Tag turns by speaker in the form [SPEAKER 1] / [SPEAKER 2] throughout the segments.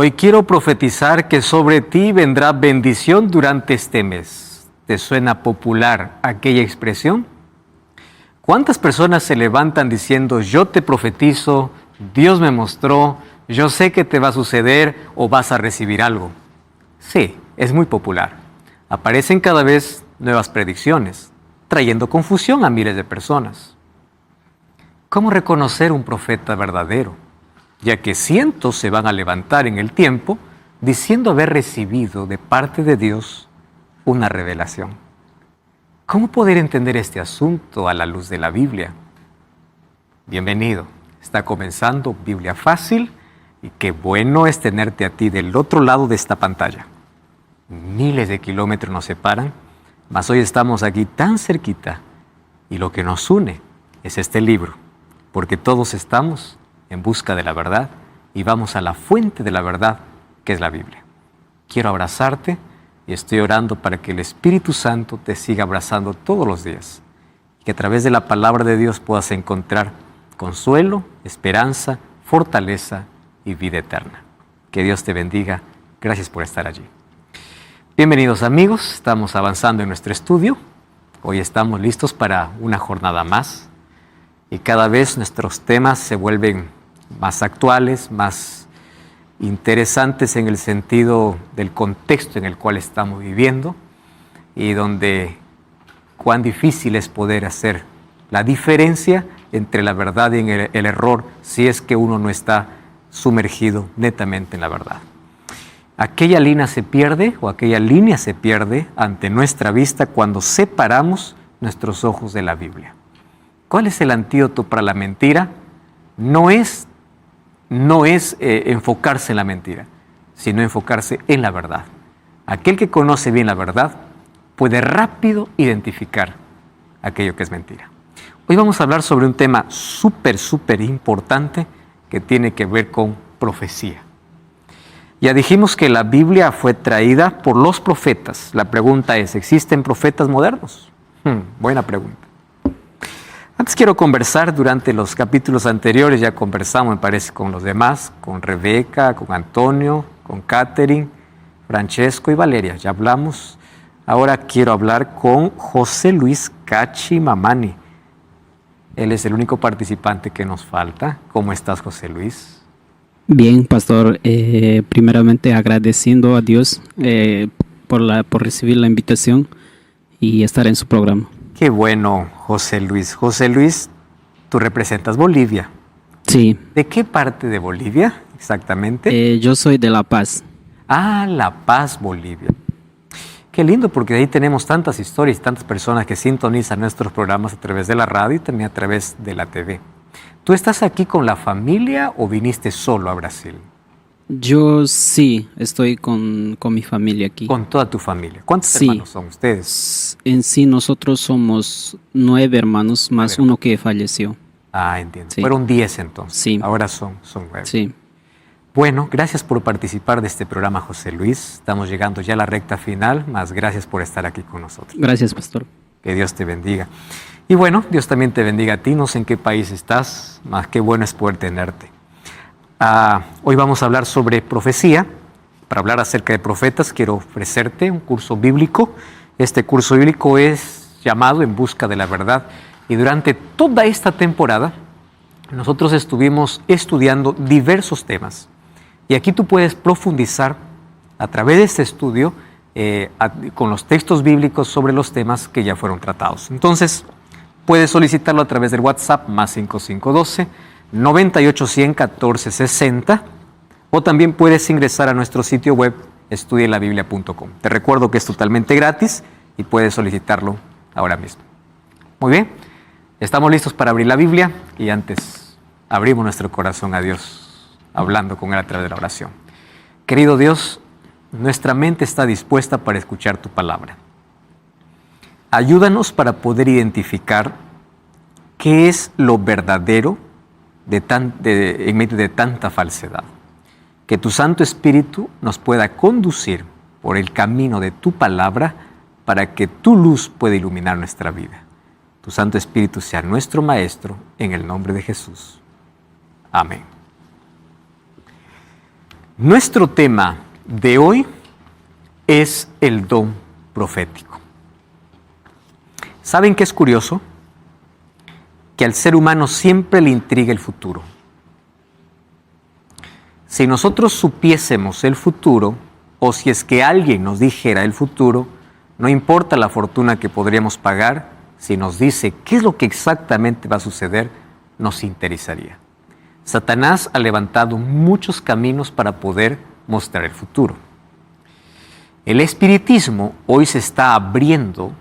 [SPEAKER 1] Hoy quiero profetizar que sobre ti vendrá bendición durante este mes. ¿Te suena popular aquella expresión? ¿Cuántas personas se levantan diciendo, yo te profetizo, Dios me mostró, yo sé que te va a suceder o vas a recibir algo? Sí, es muy popular. Aparecen cada vez nuevas predicciones, trayendo confusión a miles de personas. ¿Cómo reconocer un profeta verdadero? Ya que cientos se van a levantar en el tiempo diciendo haber recibido de parte de Dios una revelación. ¿Cómo poder entender este asunto a la luz de la Biblia? Bienvenido, está comenzando Biblia Fácil y qué bueno es tenerte a ti del otro lado de esta pantalla. Miles de kilómetros nos separan, mas hoy estamos aquí tan cerquita y lo que nos une es este libro, porque todos estamos en busca de la verdad y vamos a la fuente de la verdad, que es la Biblia. Quiero abrazarte y estoy orando para que el Espíritu Santo te siga abrazando todos los días y que a través de la palabra de Dios puedas encontrar consuelo, esperanza, fortaleza y vida eterna. Que Dios te bendiga. Gracias por estar allí. Bienvenidos amigos, estamos avanzando en nuestro estudio. Hoy estamos listos para una jornada más y cada vez nuestros temas se vuelven más actuales, más interesantes en el sentido del contexto en el cual estamos viviendo y donde cuán difícil es poder hacer la diferencia entre la verdad y el error si es que uno no está sumergido netamente en la verdad. Aquella línea se pierde ante nuestra vista cuando separamos nuestros ojos de la Biblia. ¿Cuál es el antídoto para la mentira? No es enfocarse en la mentira, sino enfocarse en la verdad. Aquel que conoce bien la verdad puede rápido identificar aquello que es mentira. Hoy vamos a hablar sobre un tema súper importante que tiene que ver con profecía. Ya dijimos que la Biblia fue traída por los profetas. La pregunta es, ¿existen profetas modernos? Buena pregunta. Antes quiero conversar, durante los capítulos anteriores ya conversamos, me parece, con los demás, con Rebeca, con Antonio, con Catherine, Francesco y Valeria. Ya hablamos. Ahora quiero hablar con José Luis Cachi Mamani. Él es el único participante que nos falta. ¿Cómo estás, José Luis?
[SPEAKER 2] Bien, pastor. Primeramente agradeciendo a Dios por recibir la invitación y estar en su programa.
[SPEAKER 1] Qué bueno, José Luis. José Luis, tú representas Bolivia.
[SPEAKER 2] Sí.
[SPEAKER 1] ¿De qué parte de Bolivia exactamente?
[SPEAKER 2] Yo soy de La Paz.
[SPEAKER 1] Ah, La Paz, Bolivia. Qué lindo, porque de ahí tenemos tantas historias, tantas personas que sintonizan nuestros programas a través de la radio y también a través de la TV. ¿Tú estás aquí con la familia o viniste solo a Brasil?
[SPEAKER 2] Yo sí, estoy con mi familia aquí.
[SPEAKER 1] ¿Con toda tu familia? ¿Cuántos hermanos son ustedes?
[SPEAKER 2] En sí, nosotros somos 9 hermanos, más uno que falleció.
[SPEAKER 1] Ah, entiendo.
[SPEAKER 2] Sí.
[SPEAKER 1] Fueron 10 entonces.
[SPEAKER 2] Sí.
[SPEAKER 1] Ahora son 9.
[SPEAKER 2] Sí.
[SPEAKER 1] Bueno, gracias por participar de este programa, José Luis. Estamos llegando ya a la recta final, más gracias por estar aquí con nosotros.
[SPEAKER 2] Gracias, pastor.
[SPEAKER 1] Que Dios te bendiga. Y bueno, Dios también te bendiga a ti. No sé en qué país estás, más qué bueno es poder tenerte. Hoy vamos a hablar sobre profecía. Para hablar acerca de profetas, quiero ofrecerte un curso bíblico. Este curso bíblico es llamado En Busca de la Verdad. Y durante toda esta temporada, nosotros estuvimos estudiando diversos temas. Y aquí tú puedes profundizar a través de este estudio con los textos bíblicos sobre los temas que ya fueron tratados. Entonces, puedes solicitarlo a través del WhatsApp más 5512-9810-1460 o también puedes ingresar a nuestro sitio web estudielabiblia.com. Te recuerdo que es totalmente gratis y puedes solicitarlo ahora mismo. Muy bien, estamos listos para abrir la Biblia y antes abrimos nuestro corazón a Dios, hablando con Él a través de la oración. Querido Dios, nuestra mente está dispuesta para escuchar tu palabra. Ayúdanos para poder identificar qué es lo verdadero en medio de tanta falsedad. Que tu Santo Espíritu nos pueda conducir por el camino de tu palabra para que tu luz pueda iluminar nuestra vida. Tu Santo Espíritu sea nuestro Maestro, en el nombre de Jesús. Amén. Nuestro tema de hoy es el don profético. ¿Saben qué es curioso? Que al ser humano siempre le intriga el futuro. Si nosotros supiésemos el futuro, o si es que alguien nos dijera el futuro, no importa la fortuna que podríamos pagar, si nos dice qué es lo que exactamente va a suceder, nos interesaría. Satanás ha levantado muchos caminos para poder mostrar el futuro. El espiritismo hoy se está abriendo,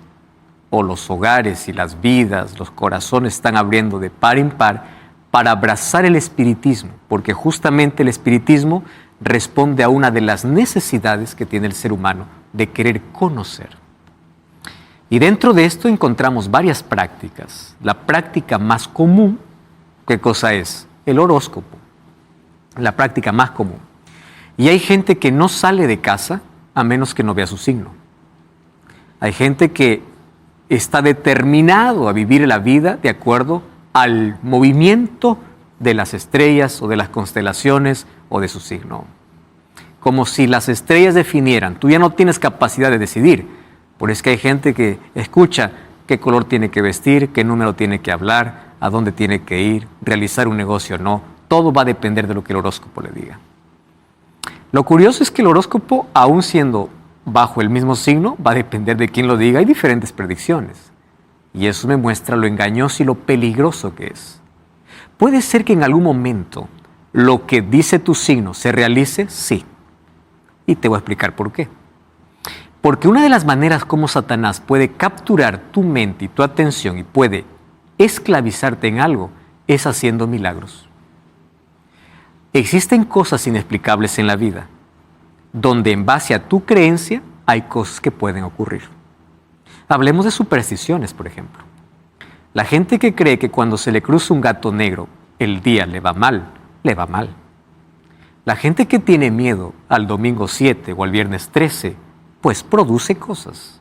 [SPEAKER 1] o los hogares y las vidas, los corazones están abriendo de par en par para abrazar el espiritismo, porque justamente el espiritismo responde a una de las necesidades que tiene el ser humano de querer conocer. Y dentro de esto encontramos varias prácticas. La práctica más común, ¿qué cosa es? El horóscopo, la práctica más común. Y hay gente que no sale de casa a menos que no vea su signo. Hay gente que está determinado a vivir la vida de acuerdo al movimiento de las estrellas o de las constelaciones o de su signo. Como si las estrellas definieran, tú ya no tienes capacidad de decidir. Por eso es que hay gente que escucha qué color tiene que vestir, qué número tiene que hablar, a dónde tiene que ir, realizar un negocio o no. Todo va a depender de lo que el horóscopo le diga. Lo curioso es que el horóscopo, aún siendo bajo el mismo signo, va a depender de quién lo diga. Hay diferentes predicciones. Y eso me muestra lo engañoso y lo peligroso que es. ¿Puede ser que en algún momento lo que dice tu signo se realice? Sí. Y te voy a explicar por qué. Porque una de las maneras como Satanás puede capturar tu mente y tu atención y puede esclavizarte en algo es haciendo milagros. Existen cosas inexplicables en la vida, donde en base a tu creencia hay cosas que pueden ocurrir. Hablemos de supersticiones, por ejemplo. La gente que cree que cuando se le cruza un gato negro, el día le va mal, le va mal. La gente que tiene miedo al domingo 7 o al viernes 13, pues produce cosas.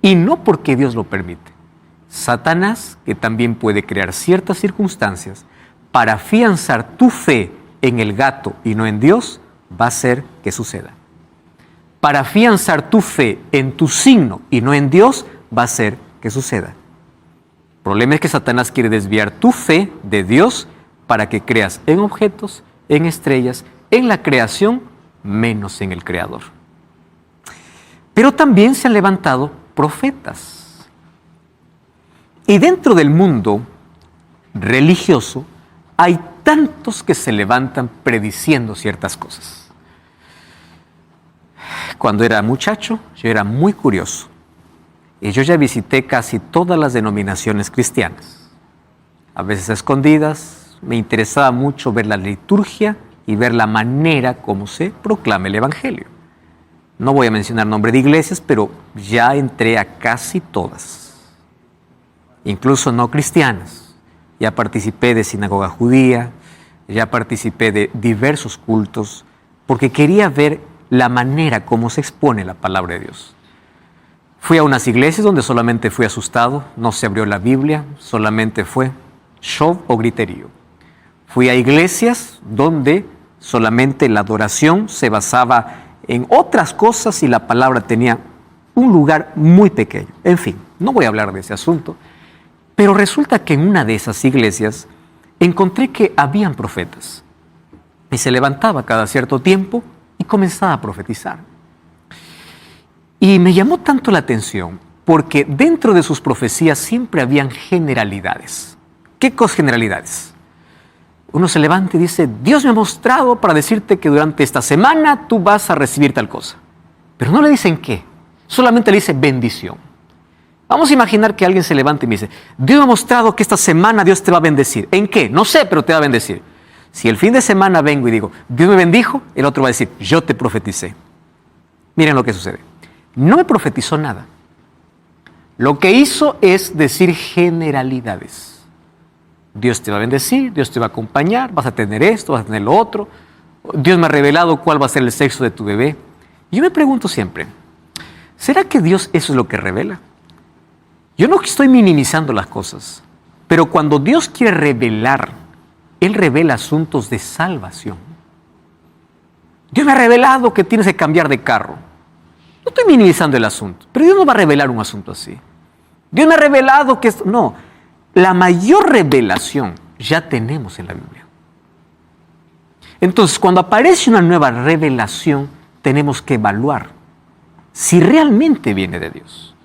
[SPEAKER 1] Y no porque Dios lo permite. Satanás, que también puede crear ciertas circunstancias para afianzar tu fe en el gato y no en Dios, va a hacer que suceda. Para afianzar tu fe en tu signo y no en Dios, va a hacer que suceda. El problema es que Satanás quiere desviar tu fe de Dios para que creas en objetos, en estrellas, en la creación, menos en el Creador. Pero también se han levantado profetas. Y dentro del mundo religioso hay tantos que se levantan prediciendo ciertas cosas. Cuando era muchacho, yo era muy curioso. Y yo ya visité casi todas las denominaciones cristianas. A veces a escondidas, me interesaba mucho ver la liturgia y ver la manera como se proclama el Evangelio. No voy a mencionar nombre de iglesias, pero ya entré a casi todas. Incluso no cristianas. Ya participé de sinagoga judía, ya participé de diversos cultos, porque quería ver la manera como se expone la palabra de Dios. Fui a unas iglesias donde solamente fui asustado, no se abrió la Biblia, solamente fue show o griterío. Fui a iglesias donde solamente la adoración se basaba en otras cosas y la palabra tenía un lugar muy pequeño. En fin, no voy a hablar de ese asunto, pero resulta que en una de esas iglesias encontré que habían profetas y se levantaba cada cierto tiempo y comenzaba a profetizar. Y me llamó tanto la atención porque dentro de sus profecías siempre habían generalidades. ¿Qué cosas generalidades? Uno se levanta y dice, Dios me ha mostrado para decirte que durante esta semana tú vas a recibir tal cosa. Pero no le dicen qué, solamente le dice bendición. Vamos a imaginar que alguien se levanta y me dice, Dios me ha mostrado que esta semana Dios te va a bendecir. ¿En qué? No sé, pero te va a bendecir. Si el fin de semana vengo y digo, Dios me bendijo, el otro va a decir, yo te profeticé. Miren lo que sucede. No me profetizó nada. Lo que hizo es decir generalidades. Dios te va a bendecir, Dios te va a acompañar, vas a tener esto, vas a tener lo otro. Dios me ha revelado cuál va a ser el sexo de tu bebé. Y yo me pregunto siempre, ¿será que Dios eso es lo que revela? Yo no estoy minimizando las cosas, pero cuando Dios quiere revelar, Él revela asuntos de salvación. Dios me ha revelado que tienes que cambiar de carro. No estoy minimizando el asunto, pero Dios no va a revelar un asunto así. Dios me ha revelado que esto... No, la mayor revelación ya tenemos en la Biblia. Entonces, cuando aparece una nueva revelación, tenemos que evaluar si realmente viene de Dios.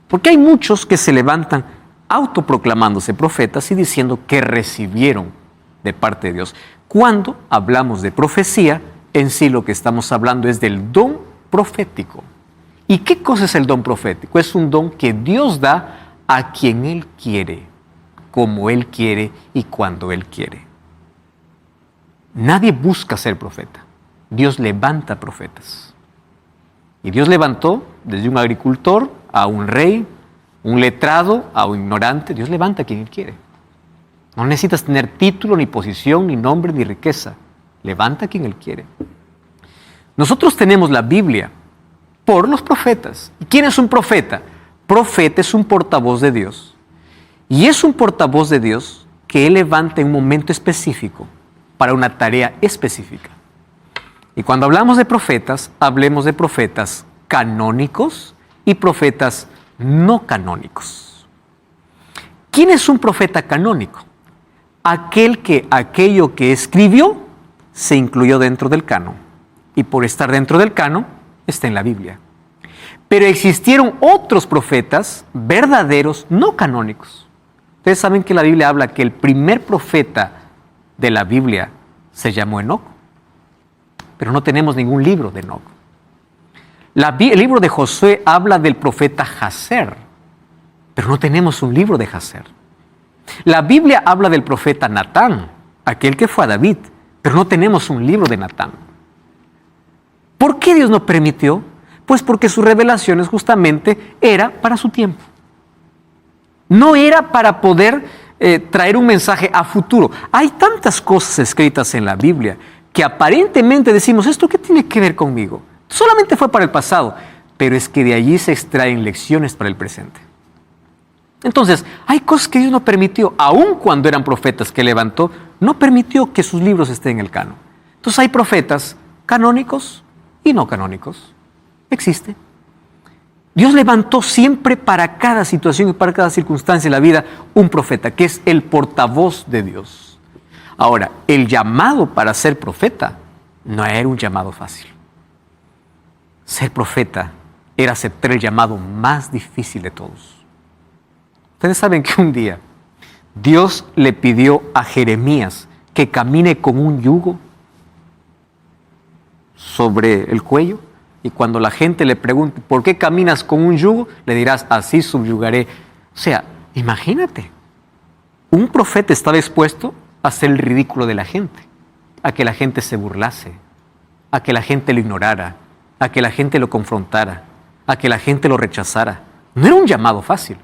[SPEAKER 1] Porque hay muchos que se levantan autoproclamándose profetas y diciendo que recibieron de parte de Dios. Cuando hablamos de profecía, en sí lo que estamos hablando es del don profético. ¿Y qué cosa es el don profético? Es un don que Dios da a quien Él quiere, como Él quiere y cuando Él quiere. Nadie busca ser profeta. Dios levanta profetas. Y Dios levantó desde un agricultor a un rey, un letrado a un ignorante. Dios levanta a quien Él quiere. No necesitas tener título, ni posición, ni nombre, ni riqueza. Levanta a quien Él quiere. Nosotros tenemos la Biblia por los profetas. ¿Y quién es un profeta? Profeta es un portavoz de Dios. Y es un portavoz de Dios que Él levanta en un momento específico para una tarea específica. Y cuando hablamos de profetas, hablemos de profetas canónicos y profetas no canónicos. ¿Quién es un profeta canónico? Aquello que escribió se incluyó dentro del canon. Y por estar dentro del canon, está en la Biblia. Pero existieron otros profetas verdaderos no canónicos. Ustedes saben que la Biblia habla que el primer profeta de la Biblia se llamó Enoc. Pero no tenemos ningún libro de Enoc. El libro de Josué habla del profeta Jazer, pero no tenemos un libro de Jazer. La Biblia habla del profeta Natán, aquel que fue a David, pero no tenemos un libro de Natán. ¿Por qué Dios no permitió? Pues porque sus revelaciones justamente era para su tiempo. No era para poder traer un mensaje a futuro. Hay tantas cosas escritas en la Biblia que aparentemente decimos, ¿esto qué tiene que ver conmigo? Solamente fue para el pasado, pero es que de allí se extraen lecciones para el presente. Entonces, hay cosas que Dios no permitió, aun cuando eran profetas que levantó, no permitió que sus libros estén en el canon. Entonces hay profetas canónicos y no canónicos. Existe. Dios levantó siempre para cada situación y para cada circunstancia de la vida un profeta, que es el portavoz de Dios. Ahora, el llamado para ser profeta no era un llamado fácil. Ser profeta era aceptar el llamado más difícil de todos. Ustedes saben que un día Dios le pidió a Jeremías que camine con un yugo sobre el cuello. Y cuando la gente le pregunte, ¿por qué caminas con un yugo? Le dirás, así subyugaré. O sea, imagínate, un profeta estaba expuesto a hacer el ridículo de la gente, a que la gente se burlase, a que la gente lo ignorara, a que la gente lo confrontara, a que la gente lo rechazara. No era un llamado fácil.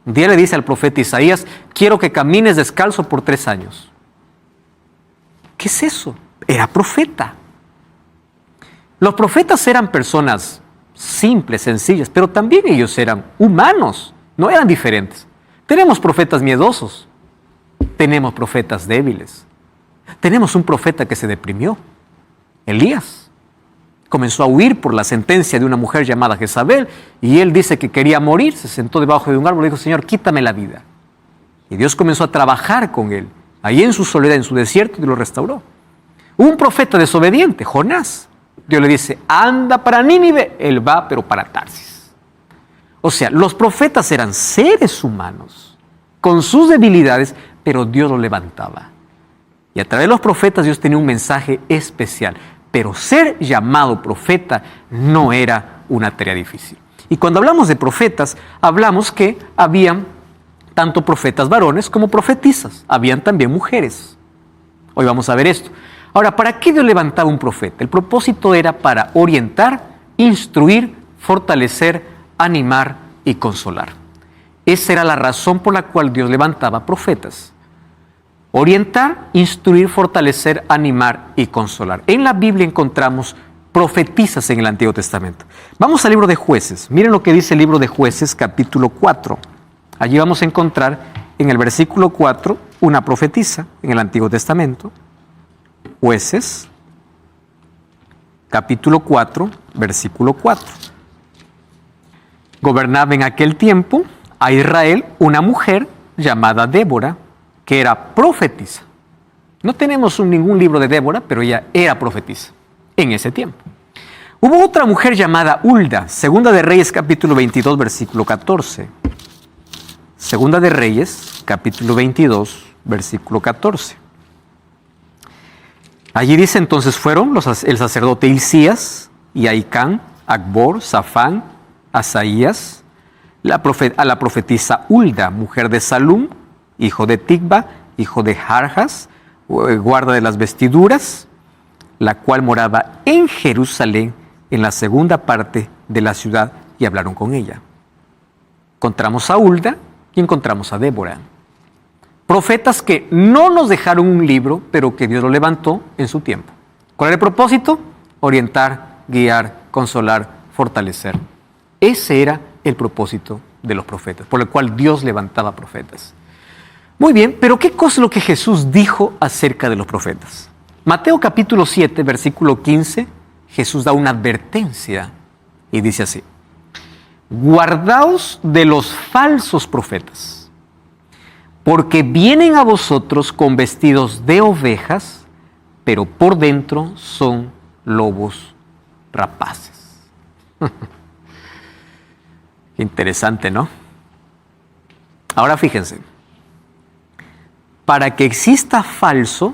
[SPEAKER 1] Un día le dice al profeta Isaías, quiero que camines descalzo por 3 años. ¿Qué es eso? Era profeta. Los profetas eran personas simples, sencillas, pero también ellos eran humanos, no eran diferentes. Tenemos profetas miedosos, tenemos profetas débiles, tenemos un profeta que se deprimió, Elías. Comenzó a huir por la sentencia de una mujer llamada Jezabel y él dice que quería morir, se sentó debajo de un árbol y dijo, Señor, quítame la vida. Y Dios comenzó a trabajar con él, ahí en su soledad, en su desierto, y lo restauró. Un profeta desobediente, Jonás. Dios le dice, anda para Nínive, él va, pero para Tarsis. O sea, los profetas eran seres humanos, con sus debilidades, pero Dios los levantaba. Y a través de los profetas Dios tenía un mensaje especial. Pero ser llamado profeta no era una tarea difícil. Y cuando hablamos de profetas, hablamos que habían tanto profetas varones como profetisas. Habían también mujeres. Hoy vamos a ver esto. Ahora, ¿para qué Dios levantaba un profeta? El propósito era para orientar, instruir, fortalecer, animar y consolar. Esa era la razón por la cual Dios levantaba profetas. Orientar, instruir, fortalecer, animar y consolar. En la Biblia encontramos profetisas en el Antiguo Testamento. Vamos al libro de Jueces. Miren lo que dice el libro de Jueces, capítulo 4. Allí vamos a encontrar en el versículo 4 una profetisa en el Antiguo Testamento. Jueces, capítulo 4, versículo 4. Gobernaba en aquel tiempo a Israel una mujer llamada Débora, que era profetisa. No tenemos ningún libro de Débora, pero ella era profetisa en ese tiempo. Hubo otra mujer llamada Hulda, Segunda de Reyes, capítulo 22, versículo 14. Segunda de Reyes, capítulo 22, versículo 14. Allí dice: entonces fueron el sacerdote Hilcías y Ahicam, Acbor, Safán, Asaías, a la profetisa Hulda, mujer de Salum, hijo de Ticba, hijo de Jarjas, guarda de las vestiduras, la cual moraba en Jerusalén, en la segunda parte de la ciudad, y hablaron con ella. Encontramos a Hulda y encontramos a Débora. Profetas que no nos dejaron un libro, pero que Dios lo levantó en su tiempo. ¿Cuál era el propósito? Orientar, guiar, consolar, fortalecer. Ese era el propósito de los profetas, por el cual Dios levantaba profetas. Muy bien, pero ¿qué cosa es lo que Jesús dijo acerca de los profetas? Mateo capítulo 7, versículo 15, Jesús da una advertencia y dice así: guardaos de los falsos profetas, porque vienen a vosotros con vestidos de ovejas, pero por dentro son lobos rapaces. Interesante, ¿no? Ahora fíjense, para que exista falso,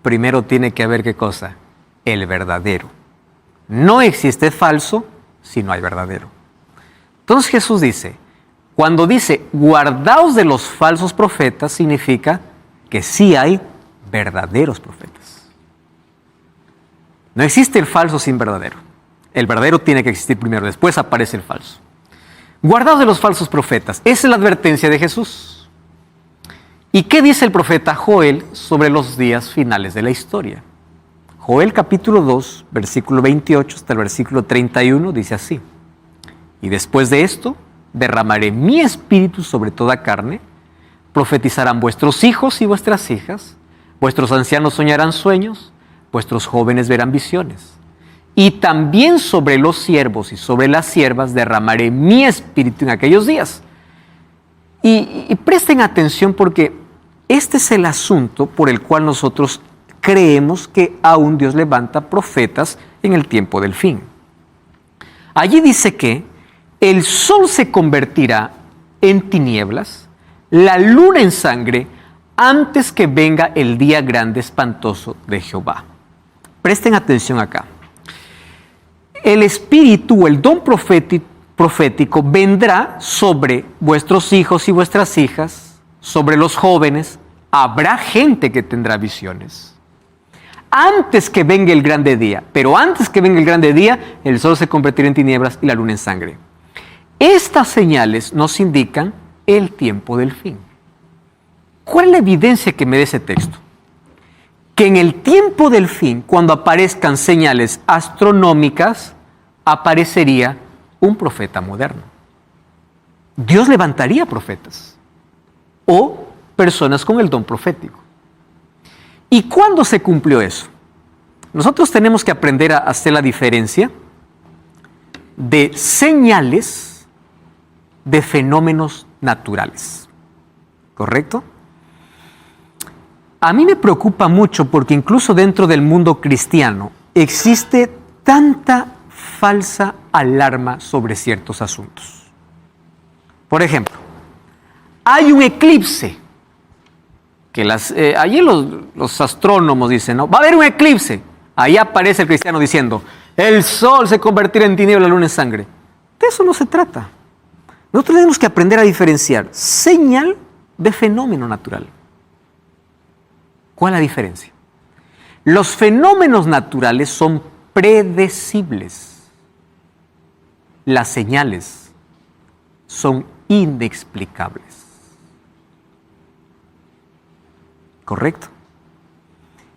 [SPEAKER 1] primero tiene que haber ¿qué cosa? El verdadero. No existe falso si no hay verdadero. Entonces Jesús dice, cuando dice guardaos de los falsos profetas, significa que sí hay verdaderos profetas. No existe el falso sin verdadero. El verdadero tiene que existir primero, después aparece el falso. Guardaos de los falsos profetas. Esa es la advertencia de Jesús. ¿Y qué dice el profeta Joel sobre los días finales de la historia? Joel capítulo 2, versículo 28 hasta el versículo 31 dice así: y después de esto derramaré mi espíritu sobre toda carne, profetizarán vuestros hijos y vuestras hijas, vuestros ancianos soñarán sueños, vuestros jóvenes verán visiones. Y también sobre los siervos y sobre las siervas derramaré mi espíritu en aquellos días. Y presten atención, porque este es el asunto por el cual nosotros creemos que aún Dios levanta profetas en el tiempo del fin. Allí dice que el sol se convertirá en tinieblas, la luna en sangre, antes que venga el día grande espantoso de Jehová. Presten atención acá. El espíritu, el don profético vendrá sobre vuestros hijos y vuestras hijas, sobre los jóvenes. Habrá gente que tendrá visiones antes que venga el grande día. Pero antes que venga el grande día, el sol se convertirá en tinieblas y la luna en sangre. Estas señales nos indican el tiempo del fin. ¿Cuál es la evidencia que me da ese texto? Que en el tiempo del fin, cuando aparezcan señales astronómicas, aparecería un profeta moderno. Dios levantaría profetas o personas con el don profético. ¿Y cuándo se cumplió eso? Nosotros tenemos que aprender a hacer la diferencia de señales de fenómenos naturales. ¿Correcto? A mí me preocupa mucho porque incluso dentro del mundo cristiano existe tanta falsa alarma sobre ciertos asuntos. Por ejemplo, hay un eclipse que allí los astrónomos dicen, ¿no? Va a haber un eclipse. Ahí aparece el cristiano diciendo, el sol se convertirá en tiniebla, la luna en sangre. De eso no se trata. Nosotros tenemos que aprender a diferenciar señal de fenómeno natural. ¿Cuál es la diferencia? Los fenómenos naturales son predecibles. Las señales son inexplicables. ¿Correcto?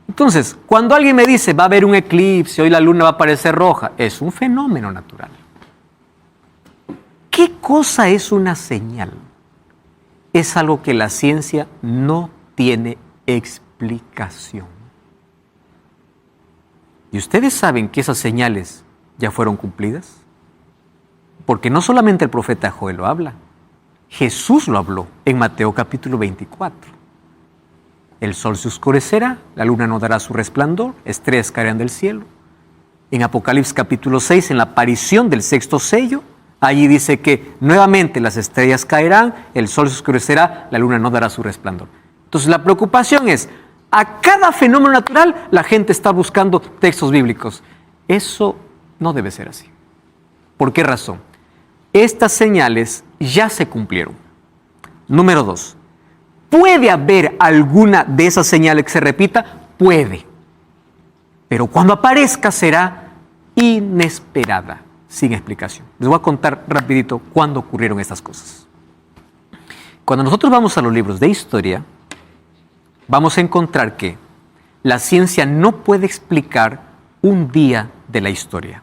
[SPEAKER 1] Entonces, cuando alguien me dice, va a haber un eclipse, hoy la luna va a aparecer roja, es un fenómeno natural. ¿Qué cosa es una señal? Es algo que la ciencia no tiene explicación. ¿Y ustedes saben que esas señales ya fueron cumplidas? Porque no solamente el profeta Joel lo habla, Jesús lo habló en Mateo capítulo 24. El sol se oscurecerá, la luna no dará su resplandor, estrellas caerán del cielo. En Apocalipsis capítulo 6, en la aparición del sexto sello, allí dice que nuevamente las estrellas caerán, el sol se oscurecerá, la luna no dará su resplandor. Entonces la preocupación es, a cada fenómeno natural la gente está buscando textos bíblicos. Eso no debe ser así. ¿Por qué razón? Estas señales ya se cumplieron. Número 2. ¿Puede haber alguna de esas señales que se repita? Puede. Pero cuando aparezca será inesperada, sin explicación. Les voy a contar rapidito cuándo ocurrieron estas cosas. Cuando nosotros vamos a los libros de historia, vamos a encontrar que la ciencia no puede explicar un día de la historia.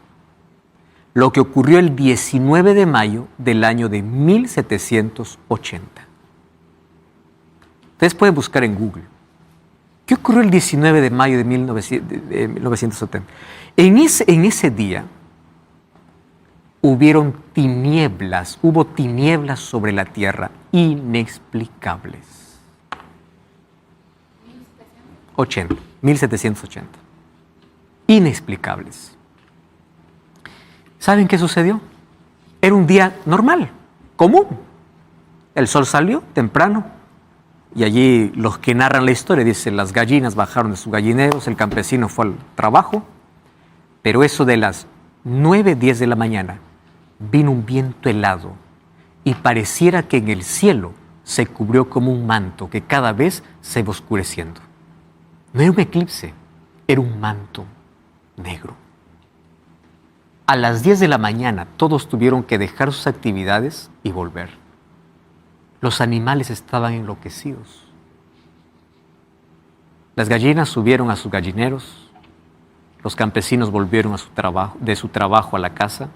[SPEAKER 1] Lo que ocurrió el 19 de mayo del año de 1780. Ustedes pueden buscar en Google. ¿Qué ocurrió el 19 de mayo de 1970? En ese día hubo tinieblas sobre la tierra inexplicables. 1780. Inexplicables. ¿Saben qué sucedió? Era un día normal, común. El sol salió temprano y allí los que narran la historia dicen las gallinas bajaron de sus gallineros, el campesino fue al trabajo, pero eso de las 9, 10 de la mañana vino un viento helado y pareciera que en el cielo se cubrió como un manto que cada vez se iba oscureciendo. No era un eclipse, era un manto negro. A las 10 de la mañana todos tuvieron que dejar sus actividades y volver. Los animales estaban enloquecidos. Las gallinas subieron a sus gallineros, los campesinos volvieron de su trabajo a la casa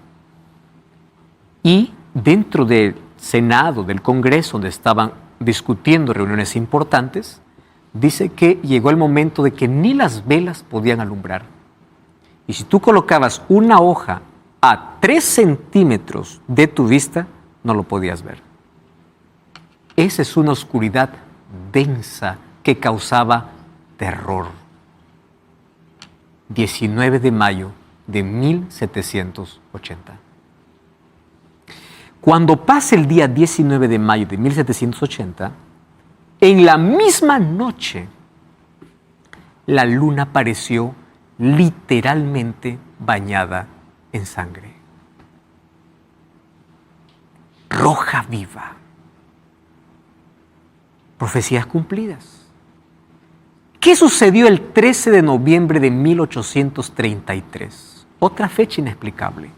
[SPEAKER 1] y dentro del Senado, del Congreso, donde estaban discutiendo reuniones importantes, dice que llegó el momento de que ni las velas podían alumbrar. Y si tú colocabas una hoja a 3 centímetros de tu vista, no lo podías ver. Esa es una oscuridad densa que causaba terror. 19 de mayo de 1780. Cuando pasa el día 19 de mayo de 1780, en la misma noche, la luna apareció literalmente bañada en sangre. Roja viva. Profecías cumplidas. ¿Qué sucedió el 13 de noviembre de 1833? Otra fecha inexplicable.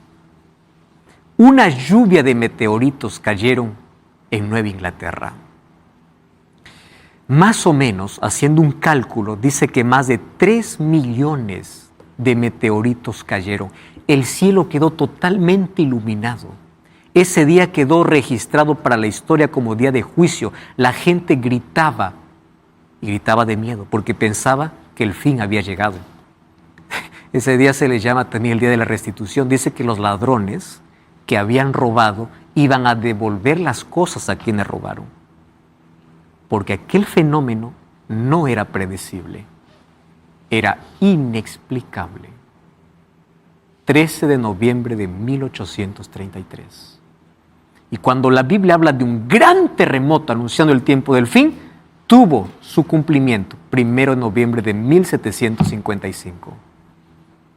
[SPEAKER 1] Una lluvia de meteoritos cayeron en Nueva Inglaterra. Más o menos, haciendo un cálculo, dice que más de 3 millones de meteoritos cayeron. El cielo quedó totalmente iluminado. Ese día quedó registrado para la historia como día de juicio. La gente gritaba, y gritaba de miedo, porque pensaba que el fin había llegado. Ese día se le llama también el día de la restitución. Dice que los ladrones que habían robado iban a devolver las cosas a quienes robaron. Porque aquel fenómeno no era predecible, era inexplicable. 13 de noviembre de 1833. Y cuando la Biblia habla de un gran terremoto anunciando el tiempo del fin, tuvo su cumplimiento 1 de noviembre de 1755.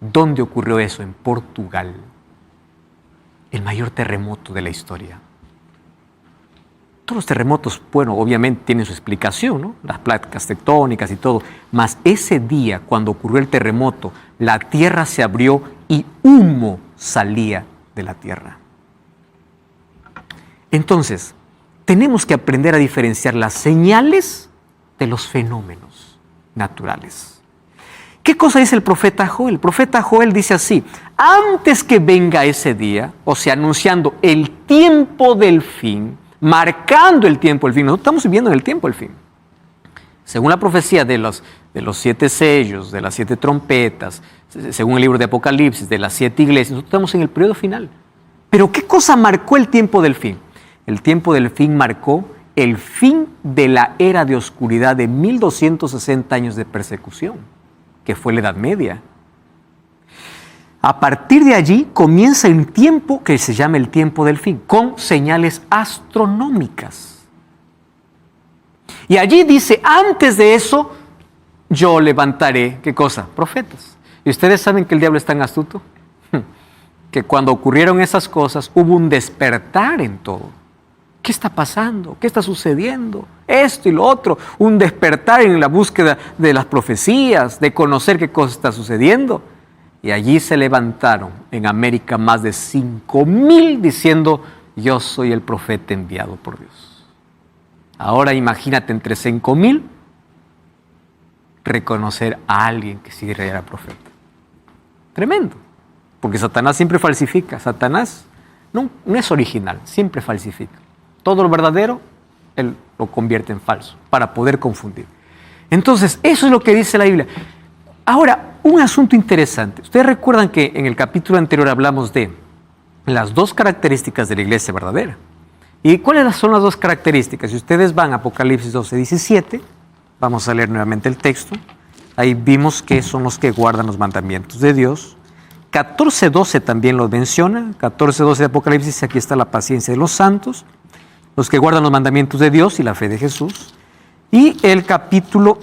[SPEAKER 1] ¿Dónde ocurrió eso? En Portugal. El mayor terremoto de la historia. Todos los terremotos, bueno, obviamente tienen su explicación, ¿no? Las placas tectónicas y todo. Mas ese día, cuando ocurrió el terremoto, la tierra se abrió y humo salía de la tierra. Entonces, tenemos que aprender a diferenciar las señales de los fenómenos naturales. ¿Qué cosa dice el profeta Joel? El profeta Joel dice así: antes que venga ese día, o sea, anunciando el tiempo del fin, marcando el tiempo del fin. Nosotros estamos viviendo en el tiempo del fin. Según la profecía de los 7 sellos, de las 7 trompetas, según el libro de Apocalipsis, de las 7 iglesias, nosotros estamos en el periodo final. Pero ¿qué cosa marcó el tiempo del fin? El tiempo del fin marcó el fin de la era de oscuridad de 1260 años de persecución, que fue la Edad Media. A partir de allí comienza el tiempo que se llama el tiempo del fin, con señales astronómicas. Y allí dice, antes de eso, yo levantaré, ¿qué cosa? Profetas. ¿Y ustedes saben que el diablo es tan astuto? Que cuando ocurrieron esas cosas, hubo un despertar en todo. ¿Qué está pasando? ¿Qué está sucediendo? Esto y lo otro. Un despertar en la búsqueda de las profecías, de conocer qué cosa está sucediendo. Y allí se levantaron en América más de 5,000 diciendo, yo soy el profeta enviado por Dios. Ahora imagínate entre 5,000 reconocer a alguien que sí era profeta. Tremendo. Porque Satanás siempre falsifica. Satanás no es original, siempre falsifica. Todo lo verdadero, él lo convierte en falso, para poder confundir. Entonces, eso es lo que dice la Biblia. Ahora, un asunto interesante. Ustedes recuerdan que en el capítulo anterior hablamos de las 2 características de la iglesia verdadera. ¿Y cuáles son las 2 características? Si ustedes van a Apocalipsis 12:17, vamos a leer nuevamente el texto. Ahí vimos que son los que guardan los mandamientos de Dios. 14:12 también lo menciona. 14:12 de Apocalipsis, aquí está la paciencia de los santos, los que guardan los mandamientos de Dios y la fe de Jesús. Y el capítulo,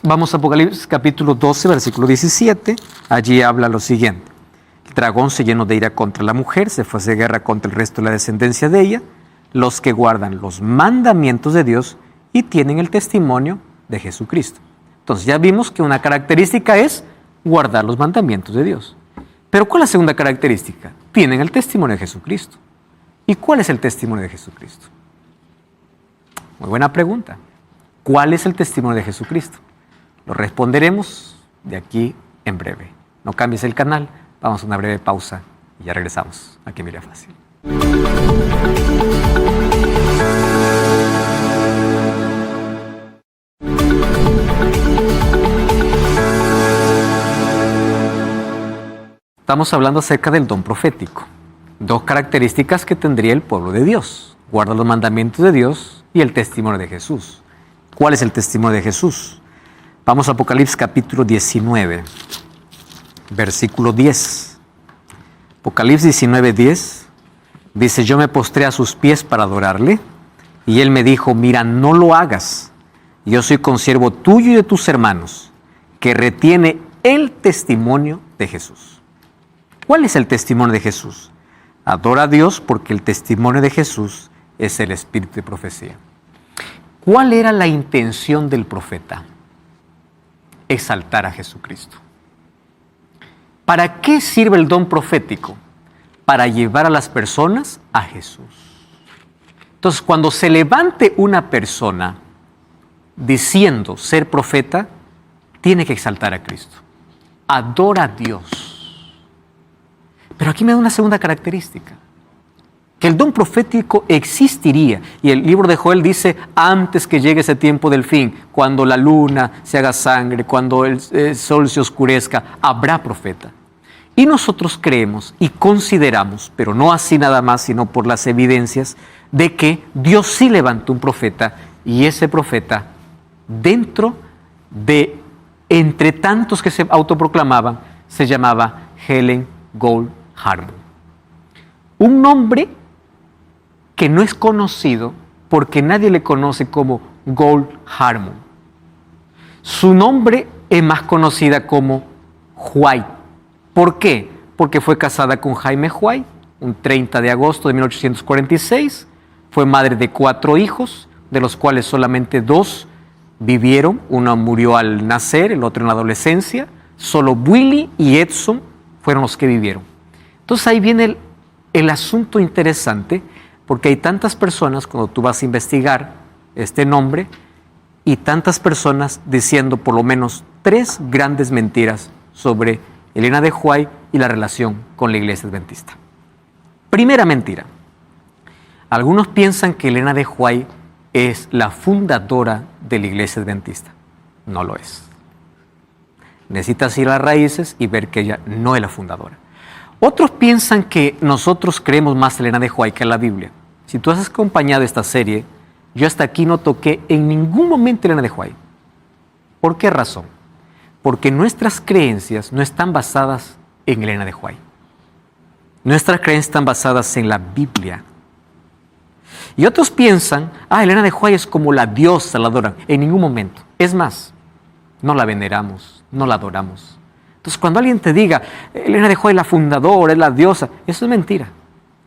[SPEAKER 1] vamos a Apocalipsis capítulo 12, versículo 17, allí habla lo siguiente. El dragón se llenó de ira contra la mujer, se fue a hacer guerra contra el resto de la descendencia de ella, los que guardan los mandamientos de Dios y tienen el testimonio de Jesucristo. Entonces ya vimos que una característica es guardar los mandamientos de Dios. Pero ¿cuál es la segunda característica? Tienen el testimonio de Jesucristo. ¿Y cuál es el testimonio de Jesucristo? Muy buena pregunta. ¿Cuál es el testimonio de Jesucristo? Lo responderemos de aquí en breve. No cambies el canal, vamos a una breve pausa y ya regresamos. Aquí Mira Fácil. Estamos hablando acerca del don profético. 2 características que tendría el pueblo de Dios. Guarda los mandamientos de Dios y el testimonio de Jesús. ¿Cuál es el testimonio de Jesús? Vamos a Apocalipsis capítulo 19, versículo 10. Apocalipsis 19:10 dice, yo me postré a sus pies para adorarle y él me dijo, mira, no lo hagas. Yo soy consiervo tuyo y de tus hermanos, que retiene el testimonio de Jesús. ¿Cuál es el testimonio de Jesús? Adora a Dios porque el testimonio de Jesús es el espíritu de profecía. ¿Cuál era la intención del profeta? Exaltar a Jesucristo. ¿Para qué sirve el don profético? Para llevar a las personas a Jesús. Entonces, cuando se levante una persona diciendo ser profeta, tiene que exaltar a Cristo. Adora a Dios. Pero aquí me da una segunda característica, que el don profético existiría, y el libro de Joel dice, antes que llegue ese tiempo del fin, cuando la luna se haga sangre, cuando el sol se oscurezca, habrá profeta. Y nosotros creemos y consideramos, pero no así nada más, sino por las evidencias, de que Dios sí levantó un profeta, y ese profeta, dentro de, entre tantos que se autoproclamaban, se llamaba Helen Gold Harmon. Un nombre que no es conocido porque nadie le conoce como Gold Harmon. Su nombre es más conocida como White. ¿Por qué? Porque fue casada con Jaime White un 30 de agosto de 1846. Fue madre de 4 hijos, de los cuales solamente 2 vivieron. Uno murió al nacer, el otro en la adolescencia. Solo Willie y Edson fueron los que vivieron. Entonces ahí viene el asunto interesante, porque hay tantas personas, cuando tú vas a investigar este nombre, y tantas personas diciendo por lo menos 3 grandes mentiras sobre Elena de White y la relación con la iglesia adventista. Primera mentira. Algunos piensan que Elena de White es la fundadora de la iglesia adventista. No lo es. Necesitas ir a las raíces y ver que ella no es la fundadora. Otros piensan que nosotros creemos más en Elena de White que en la Biblia. Si tú has acompañado esta serie, yo hasta aquí no toqué en ningún momento Elena de White. ¿Por qué razón? Porque nuestras creencias no están basadas en Elena de White. Nuestras creencias están basadas en la Biblia. Y otros piensan, Elena de White es como la diosa, la adoran. En ningún momento. Es más, no la veneramos, no la adoramos. Entonces, cuando alguien te diga, Elena de White es la fundadora, es la diosa, eso es mentira.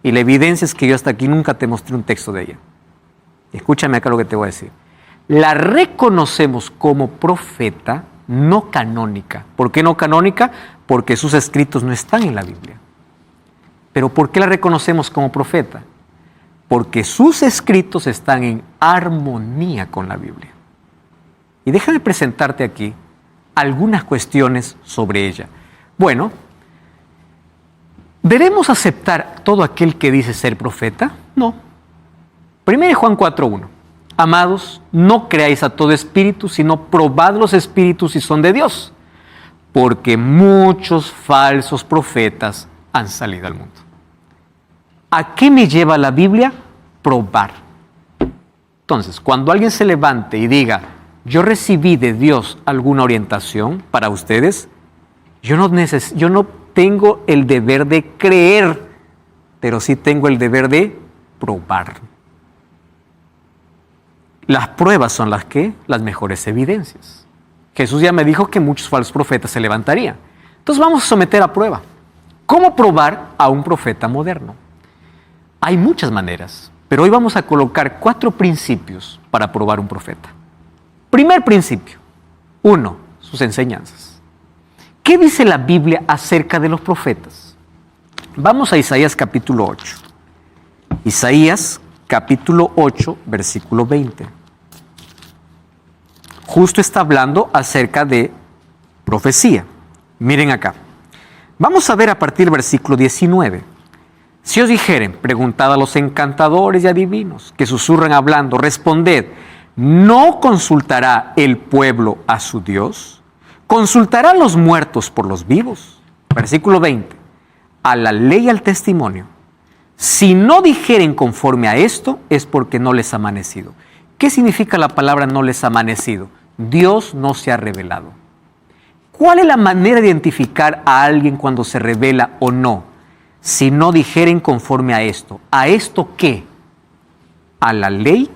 [SPEAKER 1] Y la evidencia es que yo hasta aquí nunca te mostré un texto de ella. Escúchame acá lo que te voy a decir. La reconocemos como profeta no canónica. ¿Por qué no canónica? Porque sus escritos no están en la Biblia. ¿Pero por qué la reconocemos como profeta? Porque sus escritos están en armonía con la Biblia. Y déjame presentarte aquí algunas cuestiones sobre ella. Bueno, ¿debemos aceptar todo aquel que dice ser profeta? No. 1 Juan 4:1. Amados, no creáis a todo espíritu, sino probad los espíritus si son de Dios, porque muchos falsos profetas han salido al mundo. ¿A qué me lleva la Biblia? Probar. Entonces, cuando alguien se levante y diga, yo recibí de Dios alguna orientación para ustedes, yo no tengo el deber de creer, pero sí tengo el deber de probar. Las pruebas son las mejores evidencias. Jesús ya me dijo que muchos falsos profetas se levantarían. Entonces vamos a someter a prueba. ¿Cómo probar a un profeta moderno? Hay muchas maneras, pero hoy vamos a colocar 4 principios para probar un profeta. Primer principio. 1. Sus enseñanzas. ¿Qué dice la Biblia acerca de los profetas? Vamos a Isaías capítulo 8. Isaías capítulo 8, versículo 20. Justo está hablando acerca de profecía. Miren acá. Vamos a ver a partir del versículo 19. Si os dijeren, preguntad a los encantadores y adivinos que susurran hablando, responded, ¿no consultará el pueblo a su Dios? ¿Consultará a los muertos por los vivos? Versículo 20. A la ley y al testimonio. Si no dijeren conforme a esto, es porque no les ha amanecido. ¿Qué significa la palabra no les ha amanecido? Dios no se ha revelado. ¿Cuál es la manera de identificar a alguien cuando se revela o no? Si no dijeren conforme a esto. ¿A esto qué? A la ley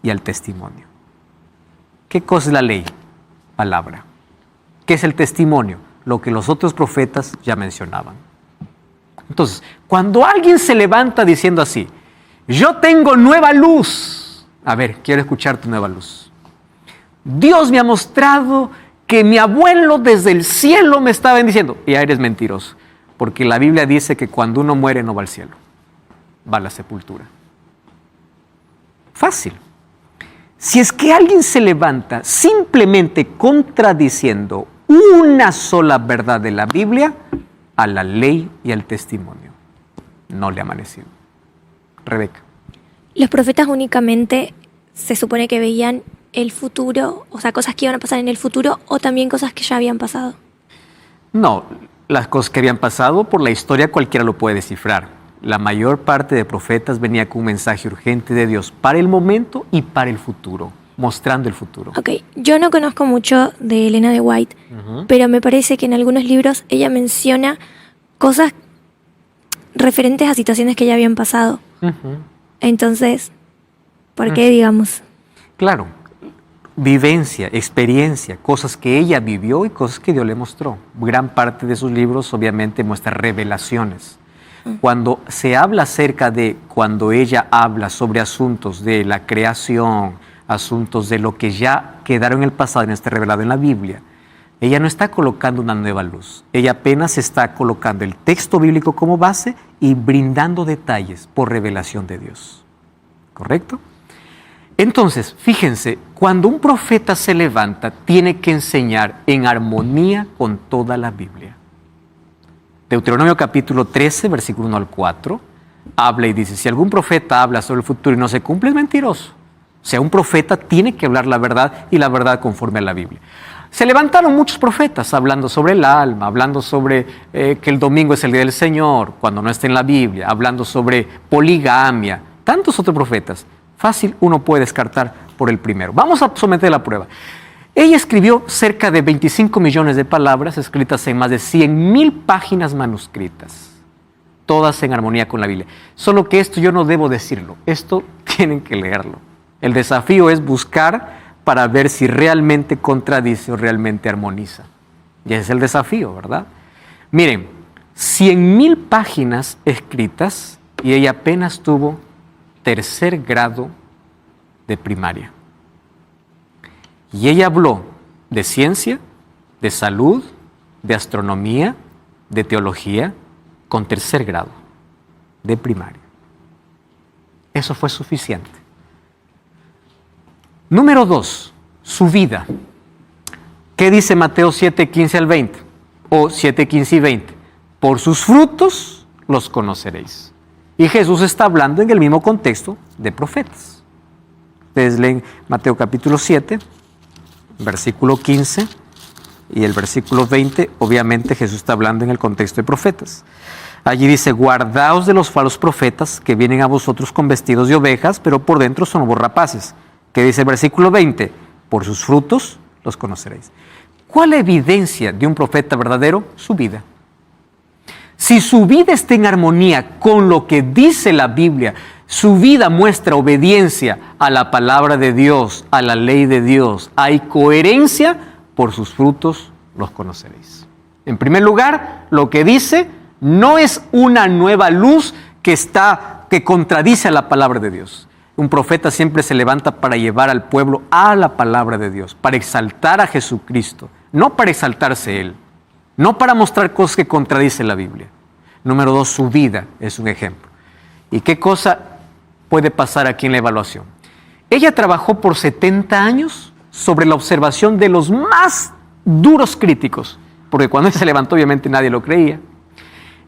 [SPEAKER 1] y al testimonio. ¿Qué cosa es la ley? Palabra. ¿Qué es el testimonio? Lo que los otros profetas ya mencionaban. Entonces, cuando alguien se levanta diciendo así, yo tengo nueva luz. A ver, quiero escuchar tu nueva luz. Dios me ha mostrado que mi abuelo desde el cielo me está bendiciendo. Y ya eres mentiroso, porque la Biblia dice que cuando uno muere no va al cielo, va a la sepultura. Fácil. Si es que alguien se levanta simplemente contradiciendo una sola verdad de la Biblia, a la ley y al testimonio, no le ha amanecido. Rebeca.
[SPEAKER 3] Los profetas únicamente se supone que veían el futuro, o sea, cosas que iban a pasar en el futuro o también cosas que ya habían pasado.
[SPEAKER 1] No, las cosas que habían pasado por la historia cualquiera lo puede descifrar. La mayor parte de profetas venía con un mensaje urgente de Dios para el momento y para el futuro, mostrando el futuro.
[SPEAKER 3] Ok, yo no conozco mucho de Elena de White, pero me parece que en algunos libros ella menciona cosas referentes a situaciones que ya habían pasado. Entonces, ¿por qué, digamos?
[SPEAKER 1] Claro, vivencia, experiencia, cosas que ella vivió y cosas que Dios le mostró. Gran parte de sus libros obviamente muestra revelaciones. Cuando se habla acerca de, cuando ella habla sobre asuntos de la creación, asuntos de lo que ya quedaron en el pasado y no está revelado en la Biblia, ella no está colocando una nueva luz. Ella apenas está colocando el texto bíblico como base y brindando detalles por revelación de Dios. ¿Correcto? Entonces, fíjense, cuando un profeta se levanta, tiene que enseñar en armonía con toda la Biblia. Deuteronomio capítulo 13, versículo 1 al 4, habla y dice, si algún profeta habla sobre el futuro y no se cumple, es mentiroso. sea, un profeta tiene que hablar la verdad y la verdad conforme a la Biblia. Se levantaron muchos profetas hablando sobre el alma, hablando sobre que el domingo es el día del Señor, cuando no está en la Biblia, hablando sobre poligamia, tantos otros profetas. Fácil uno puede descartar por el primero. Vamos a someter la prueba. Ella escribió cerca de 25 millones de palabras escritas en más de 100,000 páginas manuscritas, todas en armonía con la Biblia. Solo que esto yo no debo decirlo, esto tienen que leerlo. El desafío es buscar para ver si realmente contradice o realmente armoniza. Y ese es el desafío, ¿verdad? Miren, 100,000 páginas escritas y ella apenas tuvo tercer grado de primaria. Y ella habló de ciencia, de salud, de astronomía, de teología, con tercer grado de primaria. Eso fue suficiente. Número 2, su vida. ¿Qué dice Mateo 7, 15 al 20? O 7, 15 y 20. Por sus frutos los conoceréis. Y Jesús está hablando en el mismo contexto de profetas. Ustedes leen Mateo capítulo 7, versículo 15 y el versículo 20. Obviamente Jesús está hablando en el contexto de profetas. Allí dice, guardaos de los falsos profetas que vienen a vosotros con vestidos de ovejas, pero por dentro son lobos rapaces. Que dice el versículo 20, por sus frutos los conoceréis. ¿Cuál evidencia de un profeta verdadero? Su vida. Si su vida está en armonía con lo que dice la Biblia, su vida muestra obediencia a la palabra de Dios, a la ley de Dios, hay coherencia, por sus frutos los conoceréis. En primer lugar, lo que dice no es una nueva luz que contradice a la palabra de Dios. Un profeta siempre se levanta para llevar al pueblo a la palabra de Dios, para exaltar a Jesucristo, no para exaltarse él, no para mostrar cosas que contradicen la Biblia. Número 2, su vida es un ejemplo. ¿Y qué cosa puede pasar aquí en la evaluación? Ella trabajó por 70 años sobre la observación de los más duros críticos, porque cuando ella se levantó obviamente nadie lo creía,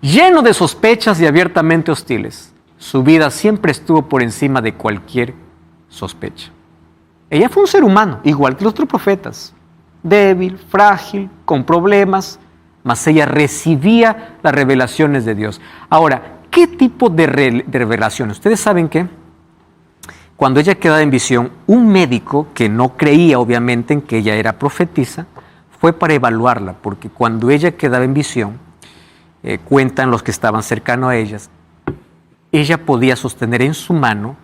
[SPEAKER 1] lleno de sospechas y abiertamente hostiles. Su vida siempre estuvo por encima de cualquier sospecha. Ella fue un ser humano, igual que los otros profetas, débil, frágil, con problemas, mas ella recibía las revelaciones de Dios. Ahora, ¿qué tipo de revelaciones? Ustedes saben que cuando ella quedaba en visión, un médico que no creía obviamente en que ella era profetisa, fue para evaluarla, porque cuando ella quedaba en visión, cuentan los que estaban cercanos a ellas, ella podía sostener en su mano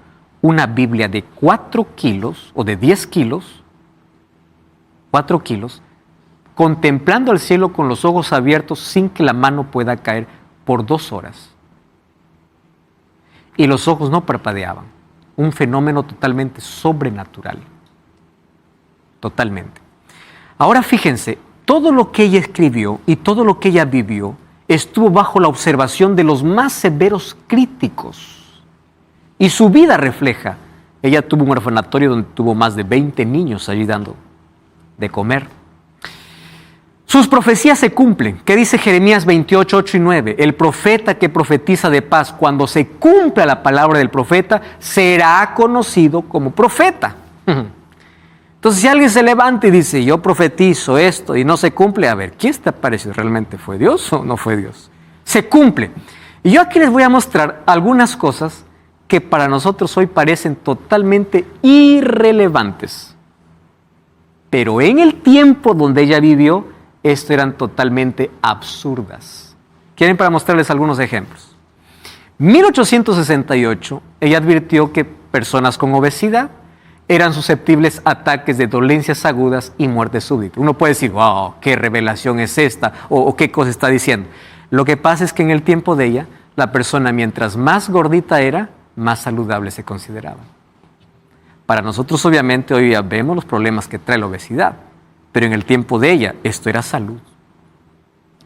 [SPEAKER 1] una Biblia de 4 kilos o de 10 kilos, 4 kilos, contemplando al cielo con los ojos abiertos sin que la mano pueda caer por 2 horas. Y los ojos no parpadeaban. Un fenómeno totalmente sobrenatural. Totalmente. Ahora fíjense, todo lo que ella escribió y todo lo que ella vivió estuvo bajo la observación de los más severos críticos. Y su vida refleja. Ella tuvo un orfanatorio donde tuvo más de 20 niños allí dando de comer. Sus profecías se cumplen. ¿Qué dice Jeremías 28, 8 y 9? El profeta que profetiza de paz, cuando se cumpla la palabra del profeta, será conocido como profeta. Entonces, si alguien se levanta y dice, yo profetizo esto y no se cumple, a ver, ¿quién te parece? ¿Realmente fue Dios o no fue Dios? Se cumple. Y yo aquí les voy a mostrar algunas cosas que para nosotros hoy parecen totalmente irrelevantes. Pero en el tiempo donde ella vivió, esto eran totalmente absurdas. ¿Quieren para mostrarles algunos ejemplos? 1868, ella advirtió que personas con obesidad eran susceptibles a ataques de dolencias agudas y muerte súbita. Uno puede decir, wow, qué revelación es esta, o qué cosa está diciendo. Lo que pasa es que en el tiempo de ella, la persona mientras más gordita era, más saludable se consideraba. Para nosotros obviamente hoy ya vemos los problemas que trae la obesidad, pero en el tiempo de ella esto era salud.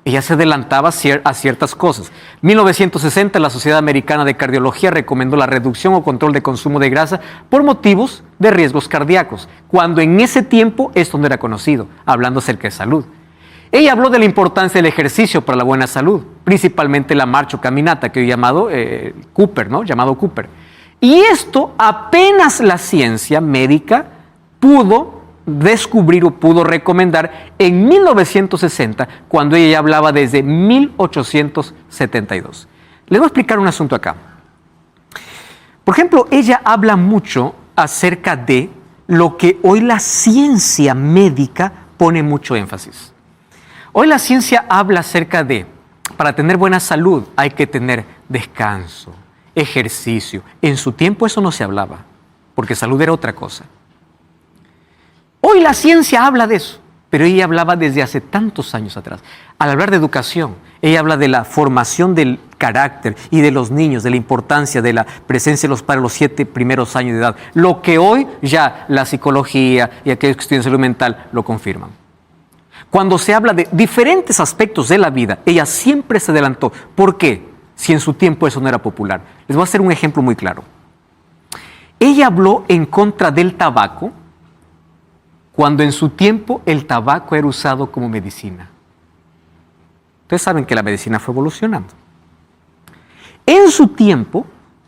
[SPEAKER 1] Ella se adelantaba a ciertas cosas. 1960 la Sociedad Americana de Cardiología recomendó la reducción o control de consumo de grasa por motivos de riesgos cardíacos, cuando en ese tiempo esto no era conocido, hablando acerca de salud. Ella habló de la importancia del ejercicio para la buena salud, principalmente la marcha o caminata, que hoy llamado Cooper, ¿no? Llamado Cooper. Y esto apenas la ciencia médica pudo descubrir o pudo recomendar en 1960, cuando ella ya hablaba desde 1872. Les voy a explicar un asunto acá. Por ejemplo, ella habla mucho acerca de lo que hoy la ciencia médica pone mucho énfasis. Hoy la ciencia habla acerca de, para tener buena salud hay que tener descanso, ejercicio. En su tiempo eso no se hablaba, porque salud era otra cosa. Hoy la ciencia habla de eso, pero ella hablaba desde hace tantos años atrás. Al hablar de educación, ella habla de la formación del carácter y de los niños, de la importancia de la presencia de los padres los 7 primeros años de edad, lo que hoy ya la psicología y aquellos que estudian salud mental lo confirman. Cuando se habla de diferentes aspectos de la vida, ella siempre se adelantó. ¿Por qué? Si en su tiempo eso no era popular. Les voy a hacer un ejemplo muy claro. Ella habló en contra del tabaco, cuando en su tiempo el tabaco era usado como medicina. Ustedes saben que la medicina fue evolucionando. En su tiempo,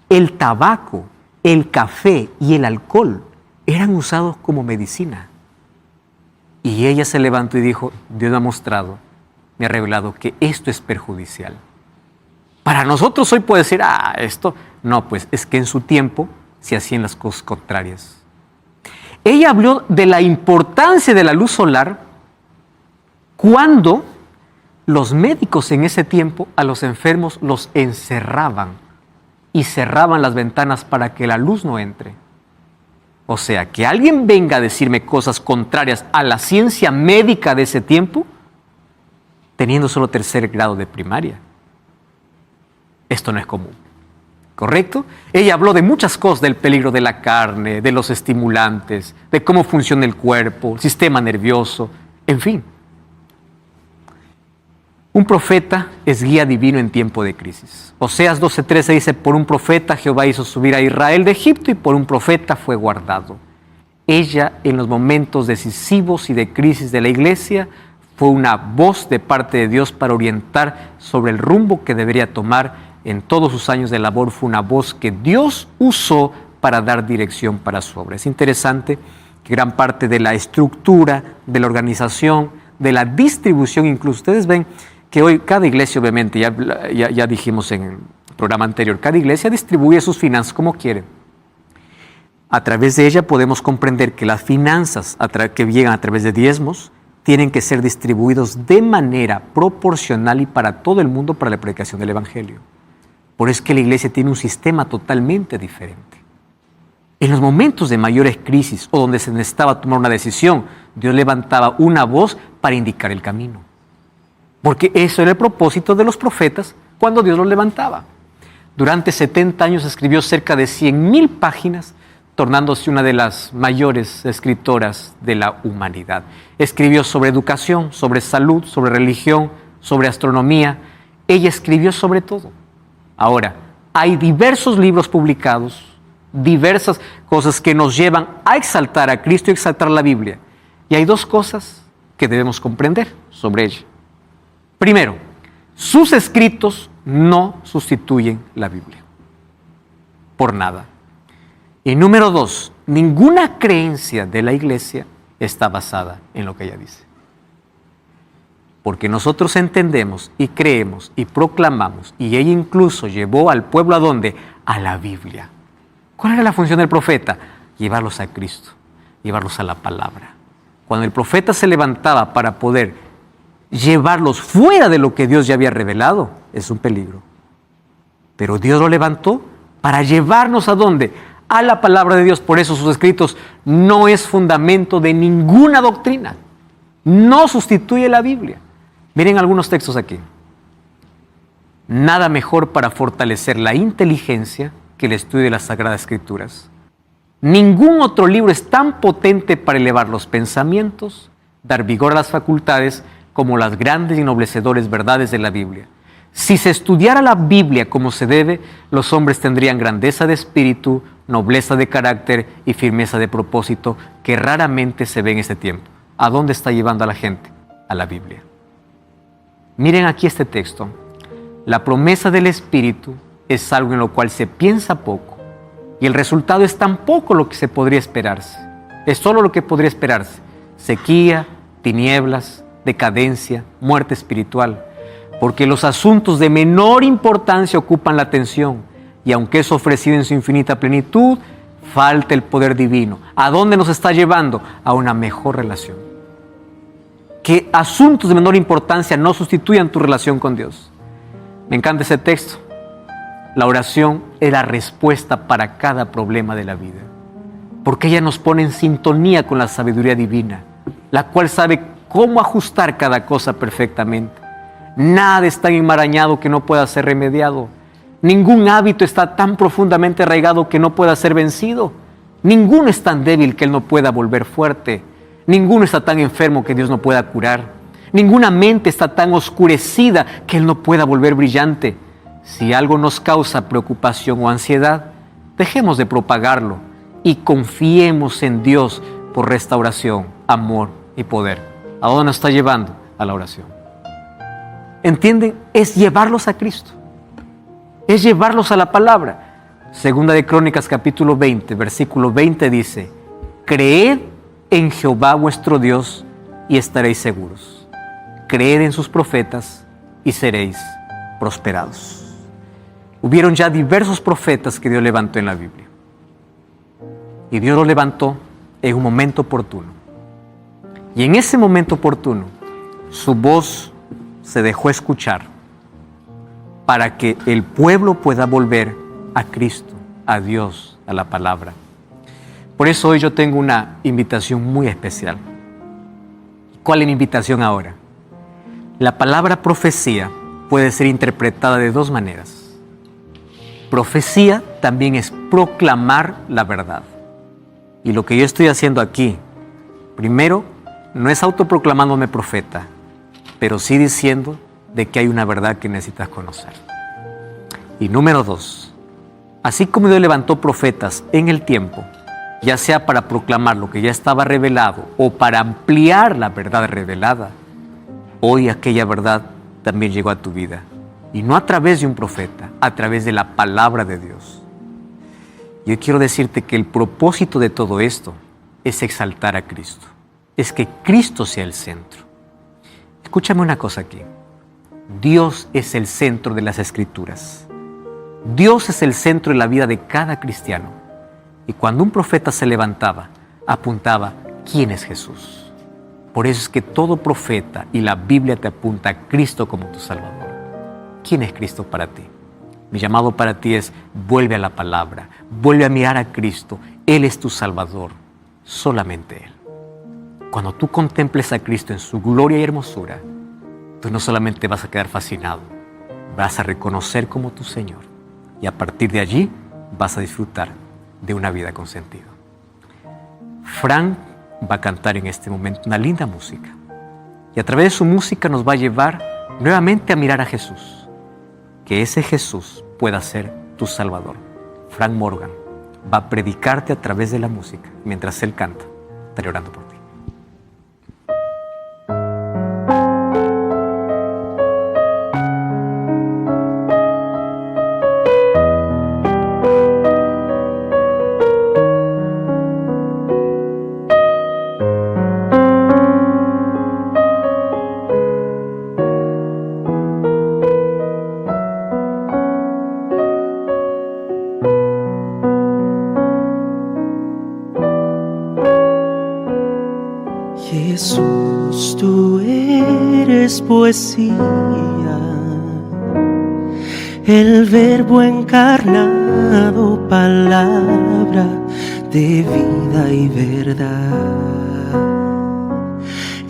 [SPEAKER 1] el tabaco, el café y el alcohol eran usados como medicina. Y ella se levantó y dijo, Dios me ha mostrado, me ha revelado que esto es perjudicial. Para nosotros hoy puede decir, esto. No, pues es que en su tiempo se hacían las cosas contrarias. Ella habló de la importancia de la luz solar cuando los médicos en ese tiempo a los enfermos los encerraban y cerraban las ventanas para que la luz no entre. O sea, que alguien venga a decirme cosas contrarias a la ciencia médica de ese tiempo, teniendo solo 3er grado de primaria. Esto no es común. ¿Correcto? Ella habló de muchas cosas, del peligro de la carne, de los estimulantes, de cómo funciona el cuerpo, el sistema nervioso, en fin. Un profeta es guía divino en tiempo de crisis. Oseas 12:13 dice, por un profeta Jehová hizo subir a Israel de Egipto y por un profeta fue guardado. Ella, en los momentos decisivos y de crisis de la iglesia, fue una voz de parte de Dios para orientar sobre el rumbo que debería tomar. En todos sus años de labor fue una voz que Dios usó para dar dirección para su obra. Es interesante que gran parte de la estructura, de la organización, de la distribución, incluso ustedes ven que hoy cada iglesia, obviamente, ya dijimos en el programa anterior, cada iglesia distribuye sus finanzas como quiere. A través de ella podemos comprender que las finanzas que llegan a través de diezmos tienen que ser distribuidos de manera proporcional y para todo el mundo para la predicación del Evangelio. Por eso es que la iglesia tiene un sistema totalmente diferente. En los momentos de mayores crisis o donde se necesitaba tomar una decisión, Dios levantaba una voz para indicar el camino. Porque eso era el propósito de los profetas cuando Dios los levantaba. Durante 70 años escribió cerca de 100,000 páginas, tornándose una de las mayores escritoras de la humanidad. Escribió sobre educación, sobre salud, sobre religión, sobre astronomía. Ella escribió sobre todo. Ahora, hay diversos libros publicados, diversas cosas que nos llevan a exaltar a Cristo y exaltar la Biblia. Y hay 2 cosas que debemos comprender sobre ella. Primero, sus escritos no sustituyen la Biblia. Por nada. Y número 2, ninguna creencia de la iglesia está basada en lo que ella dice. Porque nosotros entendemos y creemos y proclamamos, y ella incluso llevó al pueblo ¿a dónde? A la Biblia. ¿Cuál era la función del profeta? Llevarlos a Cristo, llevarlos a la palabra. Cuando el profeta se levantaba para poder llevarlos fuera de lo que Dios ya había revelado, es un peligro. Pero Dios lo levantó para llevarnos ¿a dónde? A la palabra de Dios. Por eso sus escritos no es fundamento de ninguna doctrina. No sustituye la Biblia. Miren algunos textos aquí. Nada mejor para fortalecer la inteligencia que el estudio de las Sagradas Escrituras. Ningún otro libro es tan potente para elevar los pensamientos, dar vigor a las facultades, como las grandes y ennoblecedores verdades de la Biblia. Si se estudiara la Biblia como se debe, los hombres tendrían grandeza de espíritu, nobleza de carácter y firmeza de propósito que raramente se ve en este tiempo. ¿A dónde está llevando a la gente? A la Biblia. Miren aquí este texto. La promesa del Espíritu es algo en lo cual se piensa poco, Y el resultado es tan poco lo que se podría esperarse. Es solo lo que podría esperarse. Sequía, tinieblas, decadencia, muerte espiritual. Porque los asuntos de menor importancia ocupan la atención. Y aunque es ofrecido en su infinita plenitud, falta el poder divino. ¿A dónde nos está llevando? A una mejor relación. Que asuntos de menor importancia no sustituyan tu relación con Dios. Me encanta ese texto. La oración es la respuesta para cada problema de la vida. Porque ella nos pone en sintonía con la sabiduría divina, la cual sabe cómo ajustar cada cosa perfectamente. Nada es tan enmarañado que no pueda ser remediado. Ningún hábito está tan profundamente arraigado que no pueda ser vencido. Ninguno es tan débil que Él no pueda volver fuerte. Ninguno está tan enfermo que Dios no pueda curar. Ninguna mente está tan oscurecida que Él no pueda volver brillante. Si algo nos causa preocupación o ansiedad, dejemos de propagarlo y confiemos en Dios por restauración, amor y poder. ¿A dónde nos está llevando? A la oración. ¿Entienden? Es llevarlos a Cristo. Es llevarlos a la palabra. Segunda de Crónicas capítulo 20, versículo 20 dice: creed en Jehová vuestro Dios y estaréis seguros. Creed en sus profetas y seréis prosperados. Hubieron ya diversos profetas que Dios levantó en la Biblia. Y Dios los levantó en un momento oportuno. Y en ese momento oportuno, su voz se dejó escuchar para que el pueblo pueda volver a Cristo, a Dios, a la palabra. Por eso hoy yo tengo una invitación muy especial. ¿Cuál es mi invitación ahora? La palabra profecía puede ser interpretada de dos maneras. Profecía también es proclamar la verdad. Y lo que yo estoy haciendo aquí, primero, no es autoproclamándome profeta, pero sí diciendo de que hay una verdad que necesitas conocer. Y número dos, así como Dios levantó profetas en el tiempo, ya sea para proclamar lo que ya estaba revelado o para ampliar la verdad revelada, hoy aquella verdad también llegó a tu vida. Y no a través de un profeta, a través de la palabra de Dios. Yo quiero decirte que el propósito de todo esto es exaltar a Cristo. Es que Cristo sea el centro. Escúchame una cosa aquí. Dios es el centro de las Escrituras. Dios es el centro de la vida de cada cristiano. Y cuando un profeta se levantaba, apuntaba quién es Jesús. Por eso es que todo profeta y la Biblia te apunta a Cristo como tu Salvador. ¿Quién es Cristo para ti? Mi llamado para ti es: vuelve a la palabra, vuelve a mirar a Cristo. Él es tu Salvador, solamente Él. Cuando tú contemples a Cristo en su gloria y hermosura, tú no solamente vas a quedar fascinado, vas a reconocer como tu Señor. Y a partir de allí vas a disfrutar de una vida con sentido. Frank va a cantar en este momento una linda música. Y a través de su música nos va a llevar nuevamente a mirar a Jesús. Que ese Jesús pueda ser tu Salvador. Frank Morgan va a predicarte a través de la música. Mientras él canta, estaré orando por ti.
[SPEAKER 4] Jesús, tú eres poesía, el verbo encarnado, palabra de vida y verdad.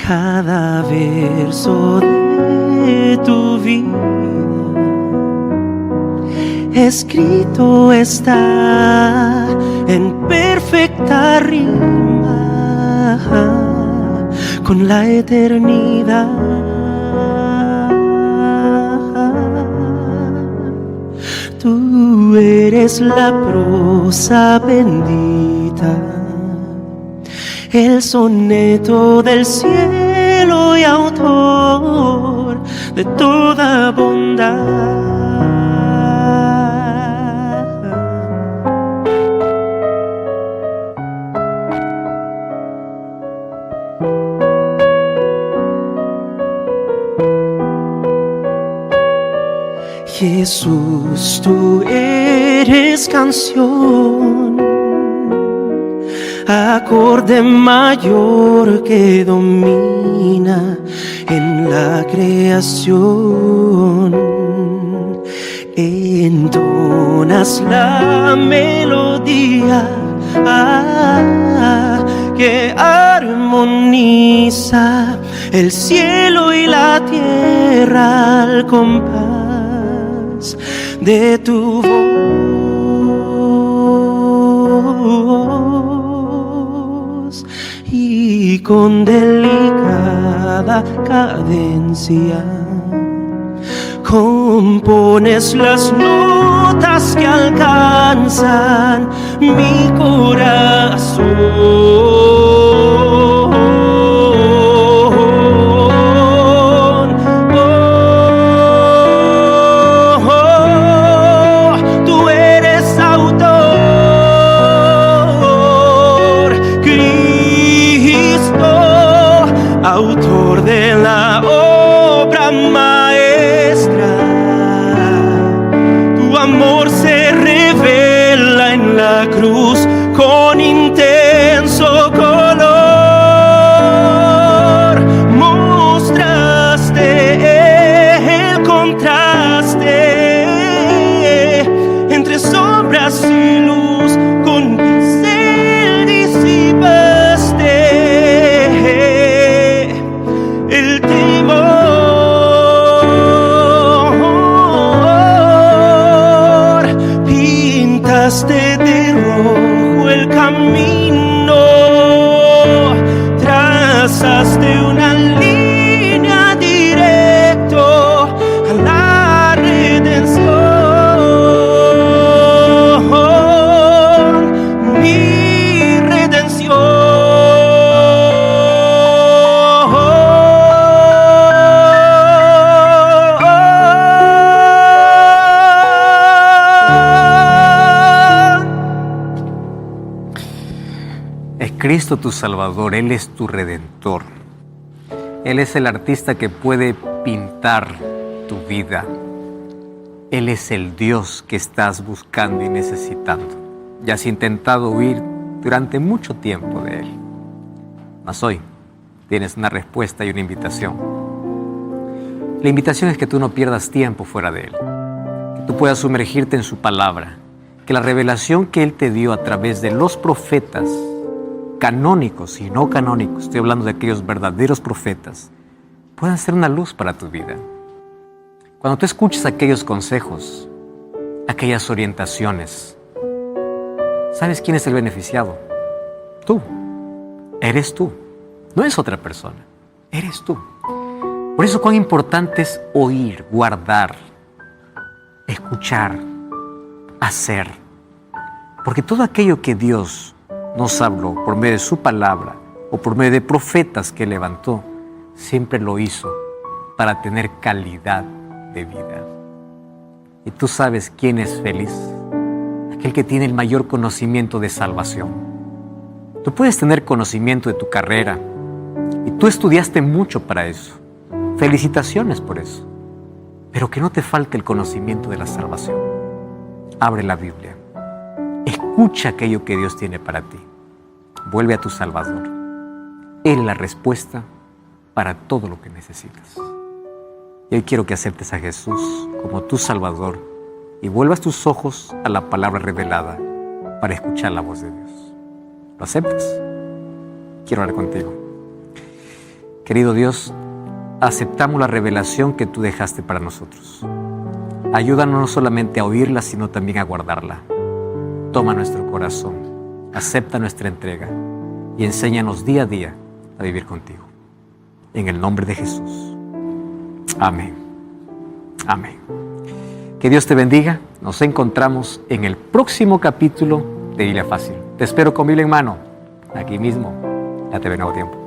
[SPEAKER 4] Cada verso de tu vida escrito está en perfecta rima con la eternidad. Tú eres la prosa bendita, el soneto del cielo y autor de toda bondad. Jesús, tú eres canción, acorde mayor que domina en la creación. Entonas la melodía que armoniza el cielo y la tierra al compás de tu voz, y con delicada cadencia compones las notas que alcanzan mi corazón. Tú eres autor, Cristo, autor de la obra maestra. Tu amor se revela en la cruz con intenso color. Mostraste el contraste entre sombras y luz, con pincel disipaste el temor. Pintaste de rojo el camino, trazaste una línea directo a la redención, mi redención.
[SPEAKER 1] Es Cristo tu Salvador, Él es tu Redentor. Él es el artista que puede pintar tu vida. Él es el Dios que estás buscando y necesitando. Ya has intentado huir durante mucho tiempo de Él. Mas hoy tienes una respuesta y una invitación. La invitación es que tú no pierdas tiempo fuera de Él, que tú puedas sumergirte en su palabra, que la revelación que Él te dio a través de los profetas, canónicos y no canónicos, estoy hablando de aquellos verdaderos profetas, puedan ser una luz para tu vida. Cuando tú escuches aquellos consejos, aquellas orientaciones, ¿sabes quién es el beneficiado? Tú. Eres tú. No es otra persona. Eres tú. Por eso cuán importante es oír, guardar, escuchar, hacer. Porque todo aquello que Dios nos habló por medio de su palabra o por medio de profetas que levantó, siempre lo hizo para tener calidad de vida. Y tú sabes quién es feliz, aquel que tiene el mayor conocimiento de salvación. Tú puedes tener conocimiento de tu carrera y tú estudiaste mucho para eso. Felicitaciones por eso. Pero que no te falte el conocimiento de la salvación. Abre la Biblia. Escucha aquello que Dios tiene para ti. Vuelve a tu Salvador. Él es la respuesta para todo lo que necesitas. Y hoy quiero que aceptes a Jesús como tu Salvador y vuelvas tus ojos a la palabra revelada para escuchar la voz de Dios. ¿Lo aceptas? Quiero hablar contigo. Querido Dios, aceptamos la revelación que tú dejaste para nosotros. Ayúdanos no solamente a oírla, sino también a guardarla. Toma nuestro corazón, acepta nuestra entrega y enséñanos día a día a vivir contigo. En el nombre de Jesús. Amén. Amén. Que Dios te bendiga. Nos encontramos en el próximo capítulo de Biblia Fácil. Te espero con Biblia en mano, aquí mismo, en la TV Nuevo Tiempo.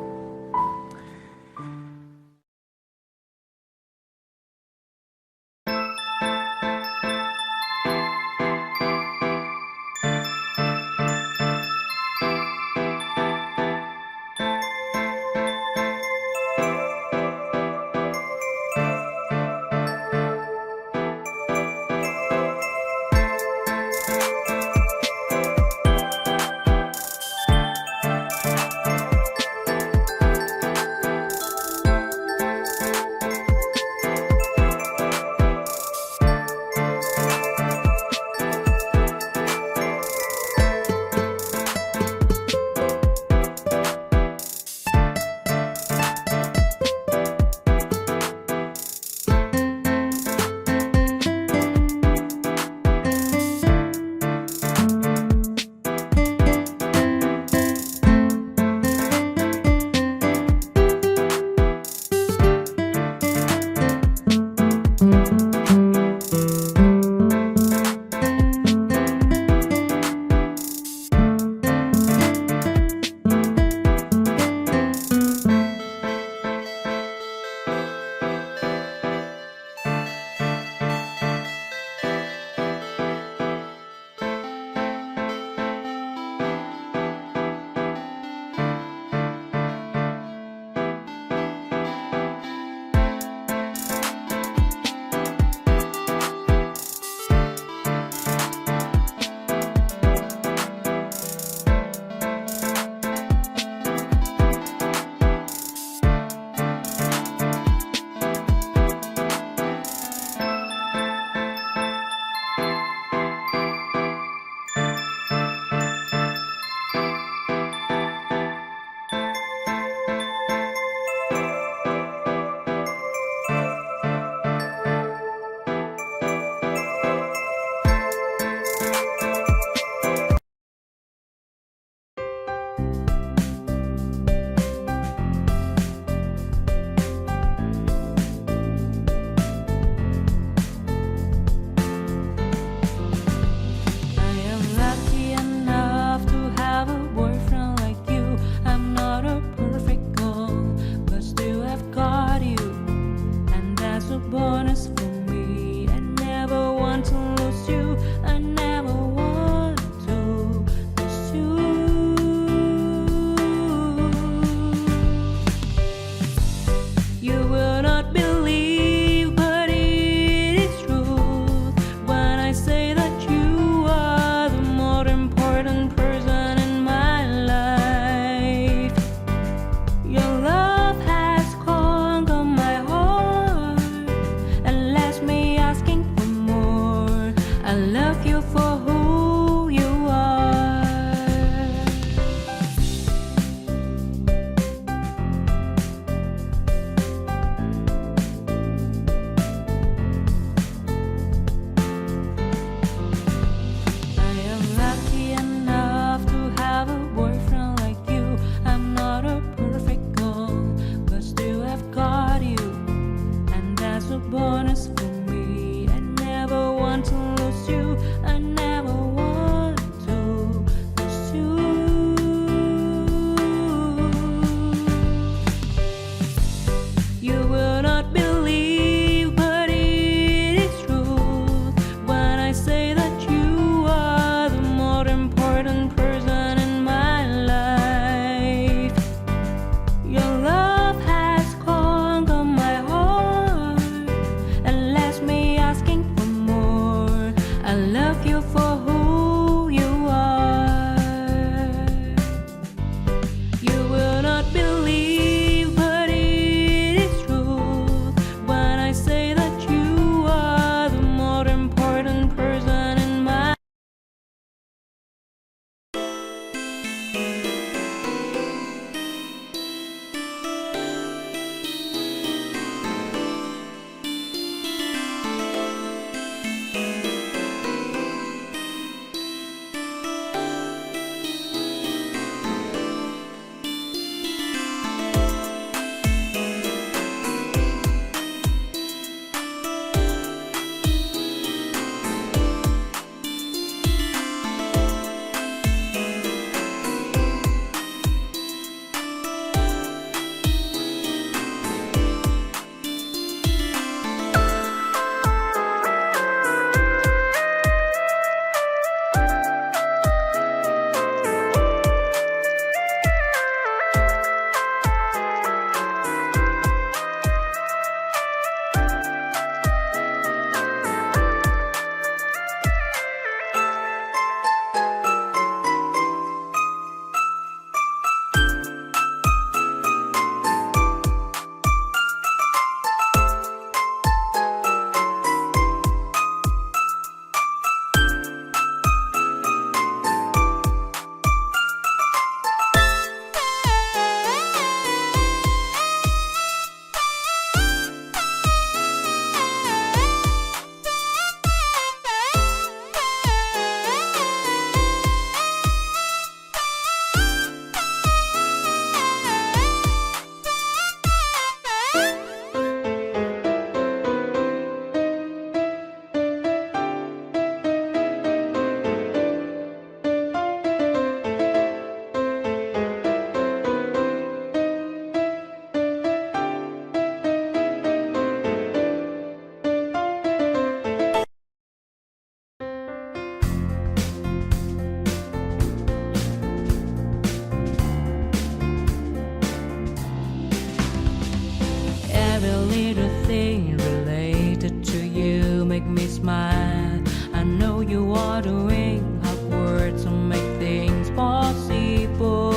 [SPEAKER 5] little thing related to you make me smile. I know you are doing hard work to make things possible.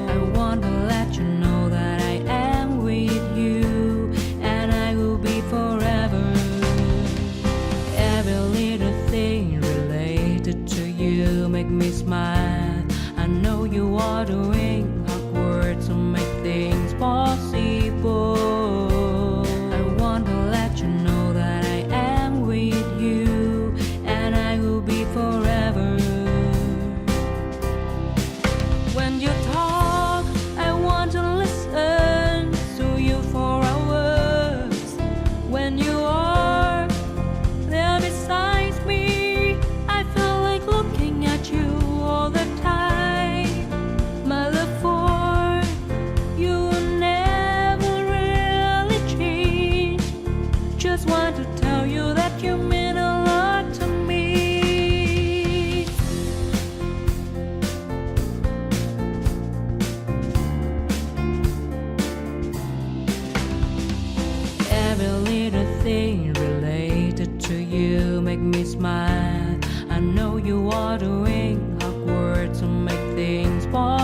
[SPEAKER 5] I want to let you know that I am with you, and I will be forever. Every little thing related to you make me smile. I know you are doing hard work to make things possible. I want to let you know that I am with you, and I will be forever. When you talk, I want to listen to you for hours. When you are there beside me, I feel like looking at you all the time. My love for you will never really change. Just want to tell you that you mean a lot to me. Every little thing related to you make me smile. I know you are doing hard work to make things possible.